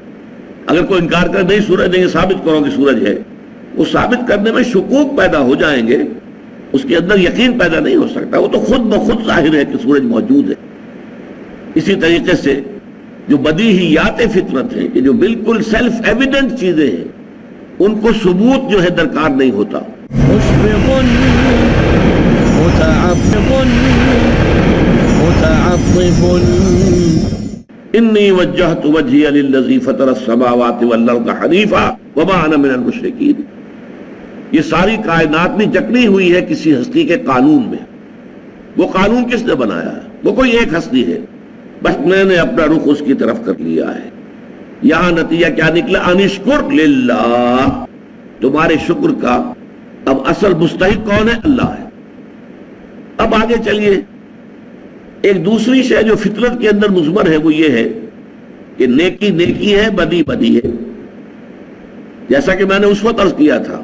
اگر کوئی انکار کرے نہیں سورج نہیں، ثابت کرو کہ سورج ہے، وہ ثابت کرنے میں شکوک پیدا ہو جائیں گے، اس کے اندر یقین پیدا نہیں ہو سکتا. وہ تو خود بخود ظاہر ہے کہ سورج موجود ہے. اسی طریقے سے جو بدیہیات فطرت ہیں کہ جو بالکل سیلف ایویڈنٹ چیزیں ہیں، ان کو ثبوت جو ہے درکار نہیں ہوتا. انی وجہت وجہی للذی فطر السماوات والارض حنیفا وما انا من المشرکین. یہ ساری کائنات میں جکڑی ہوئی ہے کسی ہستی کے قانون میں. وہ قانون کس نے بنایا ہے؟ وہ کوئی ایک ہستی ہے، بس میں نے اپنا رخ اس کی طرف کر لیا ہے. یہاں نتیجہ کیا نکلا؟ انشکر للہ، تمہارے شکر کا اب اصل مستحق کون ہے؟ اللہ ہے۔ اب آگے چلیے، ایک دوسری شے جو فطرت کے اندر مضمر ہے وہ یہ ہے کہ نیکی نیکی ہے، بدی بدی ہے۔ جیسا کہ میں نے اس وقت عرض کیا تھا،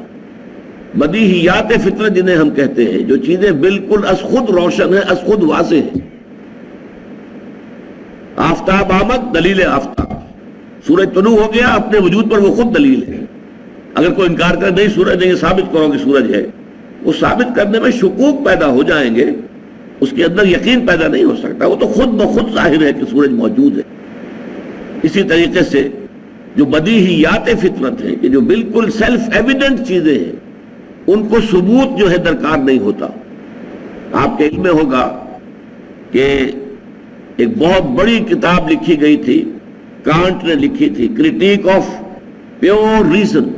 بدیہیات فطرت جنہیں ہم کہتے ہیں، جو چیزیں بالکل از خود روشن ہیں، از خود واضح ہیں۔ آفتاب آمد، دلیل آفتاب، سورج طلوع ہو گیا، اپنے وجود پر وہ خود دلیل ہے۔ اگر کوئی انکار کرے نہیں سورج نہیں، ثابت کرو کہ سورج ہے، وہ ثابت کرنے میں شکوک پیدا ہو جائیں گے، اس کے اندر یقین پیدا نہیں ہو سکتا، وہ تو خود بخود ظاہر ہے کہ سورج موجود ہے۔ اسی طریقے سے جو بدیہیات فطرت ہیں کہ جو بالکل سیلف ایویڈنٹ چیزیں ہیں، ان کو ثبوت جو ہے درکار نہیں ہوتا۔ آپ کے علم میں ہوگا کہ ایک بہت بڑی کتاب لکھی گئی تھی، کانٹ نے لکھی تھی، کرٹیک آف پیور ریزن،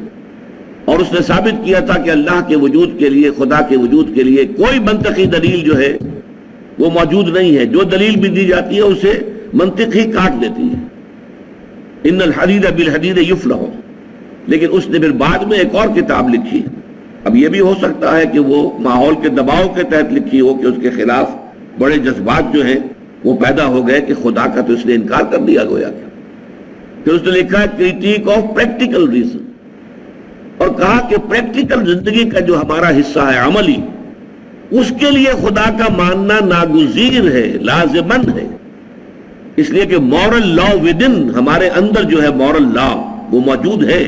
اور اس نے ثابت کیا تھا کہ اللہ کے وجود کے لیے، خدا کے وجود کے لیے کوئی منطقی دلیل جو ہے وہ موجود نہیں ہے۔ جو دلیل بھی دی جاتی ہے اسے منطق ہی کاٹ دیتی ہے۔ ان الحدید بالحدید یفلح، لیکن اس نے پھر بعد میں ایک اور کتاب لکھی۔ اب یہ بھی ہو سکتا ہے کہ وہ ماحول کے دباؤ کے تحت لکھی ہو کہ اس کے خلاف بڑے جذبات جو ہیں وہ پیدا ہو گئے کہ خدا کا تو اس نے انکار کر دیا گویا کہ۔ پھر اس نے لکھا ہے کرٹیک آف پریکٹیکل ریزن، اور کہا کہ پریکٹیکل زندگی کا جو ہمارا حصہ ہے عملی، اس کے لیے خدا کا ماننا ناگزیر ہے، لازمن ہے، اس لیے کہ مورل لا ودن، ہمارے اندر جو ہے مورل لا وہ موجود ہے۔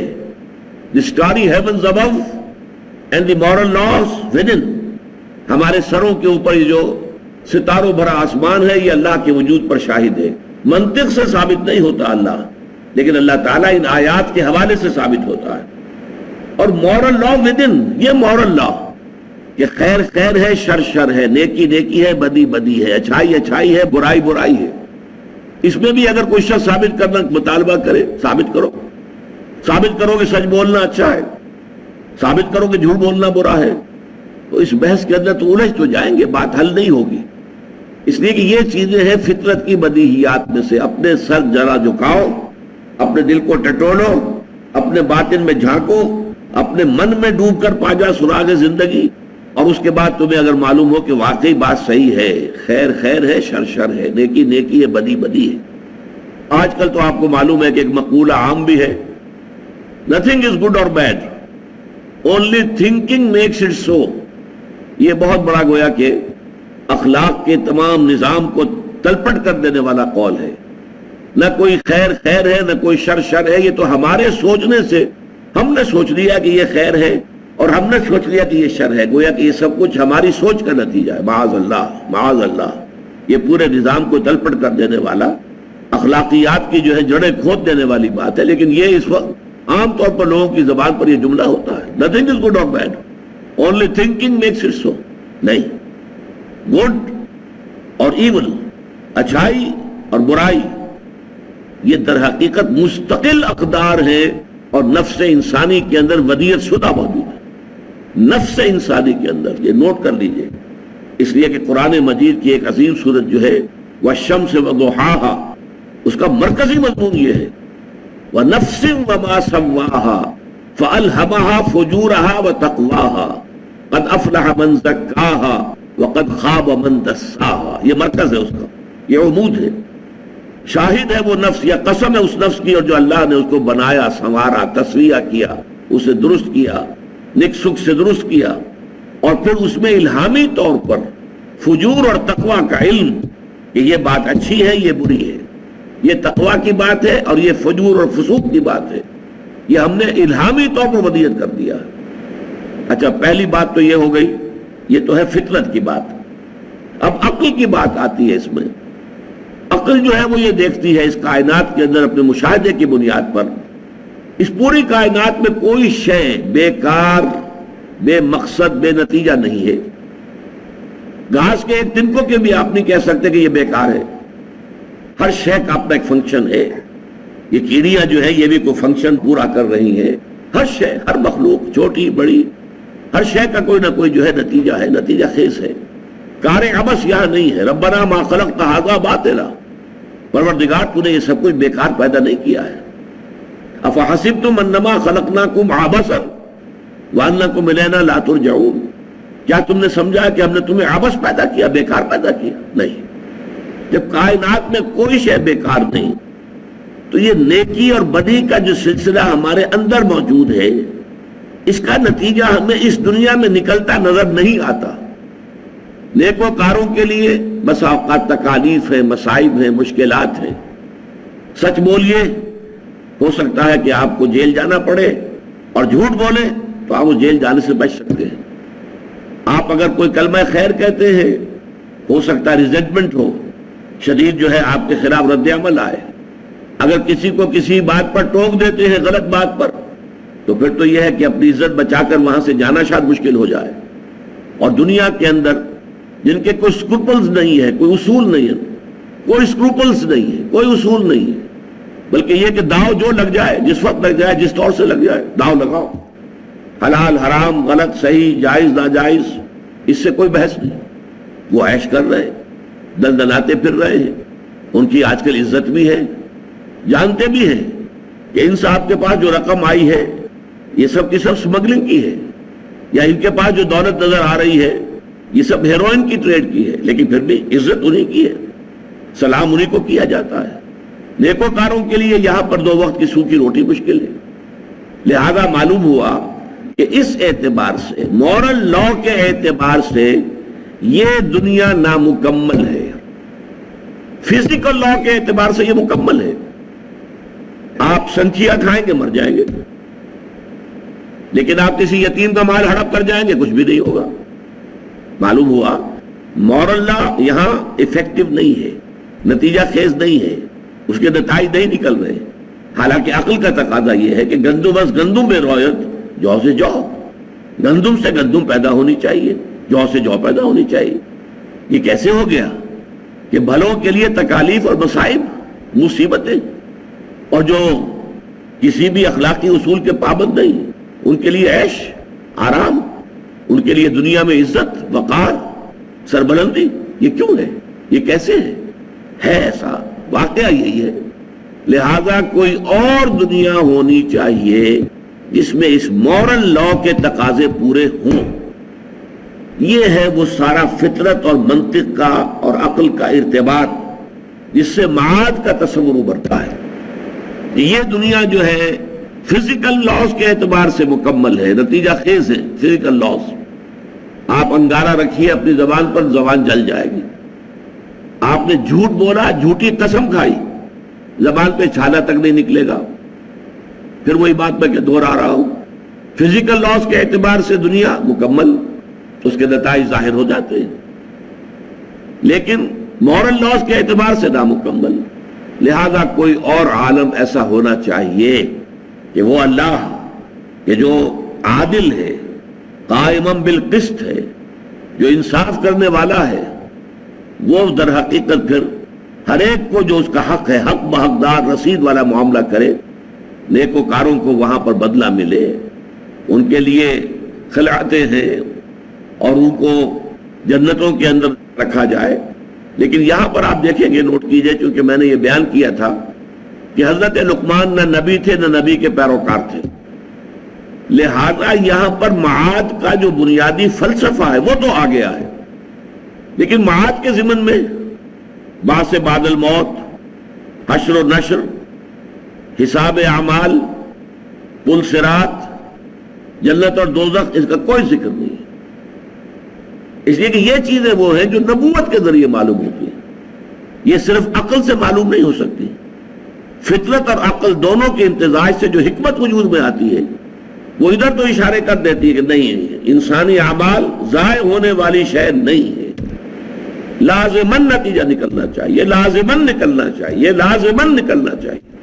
The starry heavens above and the moral laws within, ہمارے سروں کے اوپر یہ جو ستاروں بھرا آسمان ہے یہ اللہ کے وجود پر شاہد ہے۔ منطق سے ثابت نہیں ہوتا اللہ، لیکن اللہ تعالیٰ ان آیات کے حوالے سے ثابت ہوتا ہے۔ اور مورل لا ودن، یہ مورل لا کہ خیر خیر ہے، شر شر ہے، نیکی نیکی ہے، بدی بدی ہے، اچھائی اچھائی ہے، برائی برائی ہے۔ اس میں بھی اگر کوئی شخص ثابت کرنا مطالبہ کرے، ثابت کرو، ثابت کرو کہ سچ بولنا اچھا ہے، ثابت کرو کہ جھوٹ بولنا برا ہے، تو اس بحث کے اندر تو الجھ تو جائیں گے، بات حل نہیں ہوگی۔ اس لیے کہ یہ چیزیں ہیں فطرت کی بدیہیات میں سے۔ اپنے سر ذرا جھکاؤ، اپنے دل کو ٹٹولو، اپنے باطن میں جھانکو، اپنے من میں ڈوب کر پا جا سراغ زندگی، اور اس کے بعد تمہیں اگر معلوم ہو کہ واقعی بات صحیح ہے، خیر خیر ہے، شر شر ہے، نیکی نیکی ہے، بدی بدی ہے۔ آج کل تو آپ کو معلوم ہے کہ ایک مقولہ عام بھی ہے، nothing is good or bad, only thinking makes it so۔ یہ بہت بڑا گویا کہ اخلاق کے تمام نظام کو تلپٹ کر دینے والا قول ہے۔ نہ کوئی خیر خیر ہے، نہ کوئی شر شر ہے، یہ تو ہمارے سوچنے سے ہم نے سوچ لیا کہ یہ خیر ہے، اور ہم نے سوچ لیا کہ یہ شر ہے، گویا کہ یہ سب کچھ ہماری سوچ کا نتیجہ ہے۔ معاذ اللہ، معاذ اللہ، یہ پورے نظام کو تلپٹ کر دینے والا، اخلاقیات کی جو ہے جڑیں کھود دینے والی بات ہے۔ لیکن یہ اس وقت عام طور پر لوگوں کی زبان پر یہ جملہ ہوتا ہے، nothing is good or bad, only thinking makes it so۔ نہیں، گڈ اور ایول، اچھائی اور برائی، یہ در حقیقت مستقل اقدار ہیں، اور نفس انسانی کے اندر ودیعت شدہ موجود ہے۔ نفس انسانی کے اندر، یہ نوٹ کر لیجئے، اس لیے کہ قرآن مجید کی ایک عظیم سورت جو ہے والشمس وضحاها، اس کا مرکزی مضمون یہ ہے وَنَفْسٍ وَمَا سَوَّاهَا فَأَلْهَمَهَا فُجُورَهَا وَتَقْوَاهَا قَدْ أَفْلَحَ مَنْ زَكَّاهَا وَقَدْ خَابَ مَنْ دَسَّاهَا۔ یہ مرکز ہے اس کا، یہ عمود ہے۔ شاہد ہے وہ نفس، یا قسم ہے اس نفس کی، اور جو اللہ نے اس کو بنایا، سنوارا، تسویہ کیا، اسے درست کیا، نک سکھ سے درست کیا، اور پھر اس میں الہامی طور پر فجور اور تقوی کا علم کہ یہ بات اچھی ہے، یہ بری ہے، یہ تقوی کی بات ہے اور یہ فجور اور فسوق کی بات ہے، یہ ہم نے الہامی طور پر ودیعت کر دیا۔ اچھا، پہلی بات تو یہ ہو گئی، یہ تو ہے فطرت کی بات۔ اب عقل کی بات آتی ہے اس میں۔ عقل جو ہے وہ یہ دیکھتی ہے اس کائنات کے اندر اپنے مشاہدے کی بنیاد پر، اس پوری کائنات میں کوئی شے بیکار، بے مقصد، بے نتیجہ نہیں ہے۔ گھاس کے ایک تنکوں کے بھی آپ نہیں کہہ سکتے کہ یہ بیکار ہے، ہر شے کا اپنا ایک فنکشن ہے۔ یہ کیڑیاں جو ہے یہ بھی کوئی فنکشن پورا کر رہی ہیں، ہر شے، ہر مخلوق، چھوٹی بڑی، ہر شے کا کوئی نہ کوئی جو ہے نتیجہ ہے، نتیجہ خیز ہے۔ کار عبث یہاں نہیں ہے۔ ربنا ما خلقت ھذا باطلا، پروردگار تو نے یہ سب کچھ بیکار پیدا نہیں کیا ہے۔ افحسبتم انما خلقناکم عبثا وانکم الینا لا ترجعون، کیا تم نے سمجھا کہ ہم نے تمہیں عبث پیدا کیا، بیکار پیدا کیا؟ نہیں، جب کائنات میں کوئی شے بیکار نہیں تو یہ نیکی اور بدی کا جو سلسلہ ہمارے اندر موجود ہے اس کا نتیجہ ہمیں اس دنیا میں نکلتا نظر نہیں آتا۔ نیکوکاروں کے لیے بس اوقات تکالیف ہیں، مصائب ہیں، مشکلات ہیں۔ سچ بولیے، ہو سکتا ہے کہ آپ کو جیل جانا پڑے، اور جھوٹ بولے تو آپ اس جیل جانے سے بچ سکتے ہیں۔ آپ اگر کوئی کلمہ خیر کہتے ہیں، ہو سکتا ہے ریزنٹمنٹ ہو، شدید جو ہے آپ کے خلاف رد عمل آئے۔ اگر کسی کو کسی بات پر ٹوک دیتے ہیں، غلط بات پر، تو پھر تو یہ ہے کہ اپنی عزت بچا کر وہاں سے جانا شاید مشکل ہو جائے۔ اور دنیا کے اندر جن کے کوئی اسکروپلز نہیں ہے، کوئی اصول نہیں ہے، کوئی اسکروپلز نہیں ہے، کوئی اصول نہیں ہے، بلکہ یہ کہ داؤ جو لگ جائے، جس وقت لگ جائے، جس طور سے لگ جائے، داؤ لگاؤ، حلال حرام، غلط صحیح، جائز ناجائز، اس سے کوئی بحث نہیں۔ وہ عیش کر رہے ہیں، دندناتے پھر رہے ہیں، ان کی آج کل عزت بھی ہے، جانتے بھی ہیں کہ ان صاحب کے پاس جو رقم آئی ہے یہ سب کی سب سمگلنگ کی ہے، یا ان کے پاس جو دولت نظر آ رہی ہے یہ سب ہیروئن کی ٹریڈ کی ہے، لیکن پھر بھی عزت انہی کی ہے، سلام انہی کو کیا جاتا ہے۔ نیکوکاروں کے لیے یہاں پر 2 وقت کی سوکھی روٹی مشکل ہے۔ لہذا معلوم ہوا کہ اس اعتبار سے، مورل لا کے اعتبار سے یہ دنیا نامکمل ہے، فزیکل لا کے اعتبار سے یہ مکمل ہے۔ آپ سنچیا کھائیں گے مر جائیں گے، لیکن آپ کسی یتیم کا مال ہڑپ کر جائیں گے کچھ بھی نہیں ہوگا۔ معلوم ہوا مورل لا یہاں ایفیکٹو نہیں ہے، نتیجہ خیز نہیں ہے، اس کے نتائج نہیں نکل رہے۔ حالانکہ عقل کا تقاضا یہ ہے کہ گندم از گندم بے رویت، جو سے جو، گندم سے گندم پیدا ہونی چاہیے، جو سے جو پیدا ہونی چاہیے۔ یہ کیسے ہو گیا کہ بھلوں کے لیے تکالیف اور مصائب، مصیبتیں، اور جو کسی بھی اخلاقی اصول کے پابند نہیں، ان کے لیے عیش آرام، ان کے لیے دنیا میں عزت، وقار، سربلندی، یہ کیوں ہے؟ یہ کیسے ہے ایسا؟ واقعہ یہی ہے۔ لہذا کوئی اور دنیا ہونی چاہیے جس میں اس مورل لا کے تقاضے پورے ہوں۔ یہ ہے وہ سارا فطرت اور منطق کا اور عقل کا ارتباط جس سے معاد کا تصور ابھرتا ہے۔ یہ دنیا جو ہے فزیکل لاز کے اعتبار سے مکمل ہے، نتیجہ خیز ہے فزیکل لاز۔ آپ انگارہ رکھیے اپنی زبان پر، زبان جل جائے گی۔ آپ نے جھوٹ بولا، جھوٹی قسم کھائی، زبان پہ چھالا تک نہیں نکلے گا۔ پھر وہی بات میں کہ دوہرا رہا ہوں، فزیکل لاز کے اعتبار سے دنیا مکمل، اس کے نتائج ظاہر ہو جاتے ہیں، لیکن مورل لاز کے اعتبار سے نامکمل۔ لہذا کوئی اور عالم ایسا ہونا چاہیے کہ وہ اللہ کہ جو عادل ہے، قائمًا بالقسط ہے، جو انصاف کرنے والا ہے، وہ در حقیقت پھر ہر ایک کو جو اس کا حق ہے، حق بحقدار رسید والا معاملہ کرے، نیکوکاروں کو وہاں پر بدلہ ملے، ان کے لیے خلعتیں ہیں اور ان کو جنتوں کے اندر رکھا جائے۔ لیکن یہاں پر آپ دیکھیں گے، نوٹ کیجئے، چونکہ میں نے یہ بیان کیا تھا کہ حضرت لقمان نہ نبی تھے نہ نبی کے پیروکار تھے، لہذا یہاں پر معاد کا جو بنیادی فلسفہ ہے وہ تو آ گیا ہے، لیکن معاد کے ضمن میں بعث بعد الموت، حشر و نشر، حساب اعمال، پل صراط، جنت اور دوزخ، اس کا کوئی ذکر نہیں ہے۔ اس لیے کہ یہ چیزیں وہ ہیں جو نبوت کے ذریعے معلوم ہوتی ہیں، یہ صرف عقل سے معلوم نہیں ہو سکتی۔ فطرت اور عقل دونوں کے امتزاج سے جو حکمت وجود میں آتی ہے وہ ادھر تو اشارے کر دیتی ہے کہ نہیں، انسانی اعمال ضائع ہونے والی شے نہیں ہے، لازماً نتیجہ نکلنا چاہیے، لازماً نکلنا چاہیے، لازماً نکلنا چاہیے،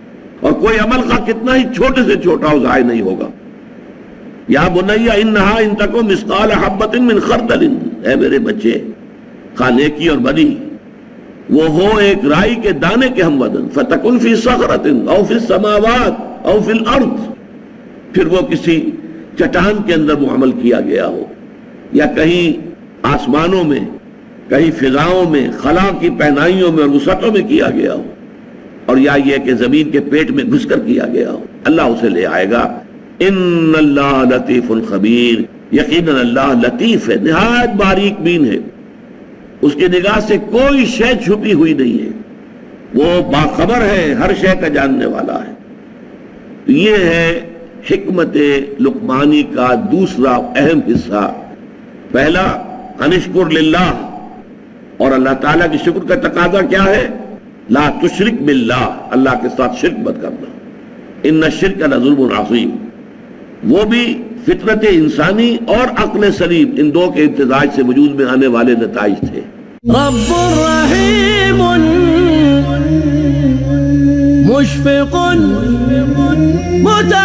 اور کوئی عمل خواہ کتنا ہی چھوٹے سے چھوٹا ہو ضائع نہیں ہوگا۔ یا بنی انہا ان تکو مثقال حبۃ من خردل، اے میرے بچے، خواہ نیکی اور بدی وہ ہو ایک رائی کے دانے کے ہم وزن، فتکن فی صخرۃ او فی السماوات او فی الارض، پھر وہ کسی چٹان کے اندر وہ عمل کیا گیا ہو، یا کہیں آسمانوں میں، کہیں فضاؤں میں، خلا کی پہنائیوں میں اور وسعتوں میں کیا گیا ہو۔ اور یا یہ کہ زمین کے پیٹ میں گھس کر کیا گیا ہو، اللہ اسے لے آئے گا۔ ان اللہ لطیف خبیر، یقیناً اللہ لطیف ہے، نہایت باریک بین ہے، اس کی نگاہ سے کوئی شے چھپی ہوئی نہیں ہے، وہ باخبر ہے، ہر شے کا جاننے والا ہے۔ یہ ہے حکمت لقمانی کا دوسرا اہم حصہ۔ پہلا انشکر للہ، اور اللہ تعالیٰ کی شکر کا تقاضا کیا ہے؟ لا تشرک باللہ، اللہ کے ساتھ شرک مت کرنا، ان الشرک لظلم عظیم۔ وہ بھی فطرت انسانی اور عقل سلیم، ان دو کے امتزاج سے وجود میں آنے والے نتائج تھے۔ رب رحیم مشفق متعال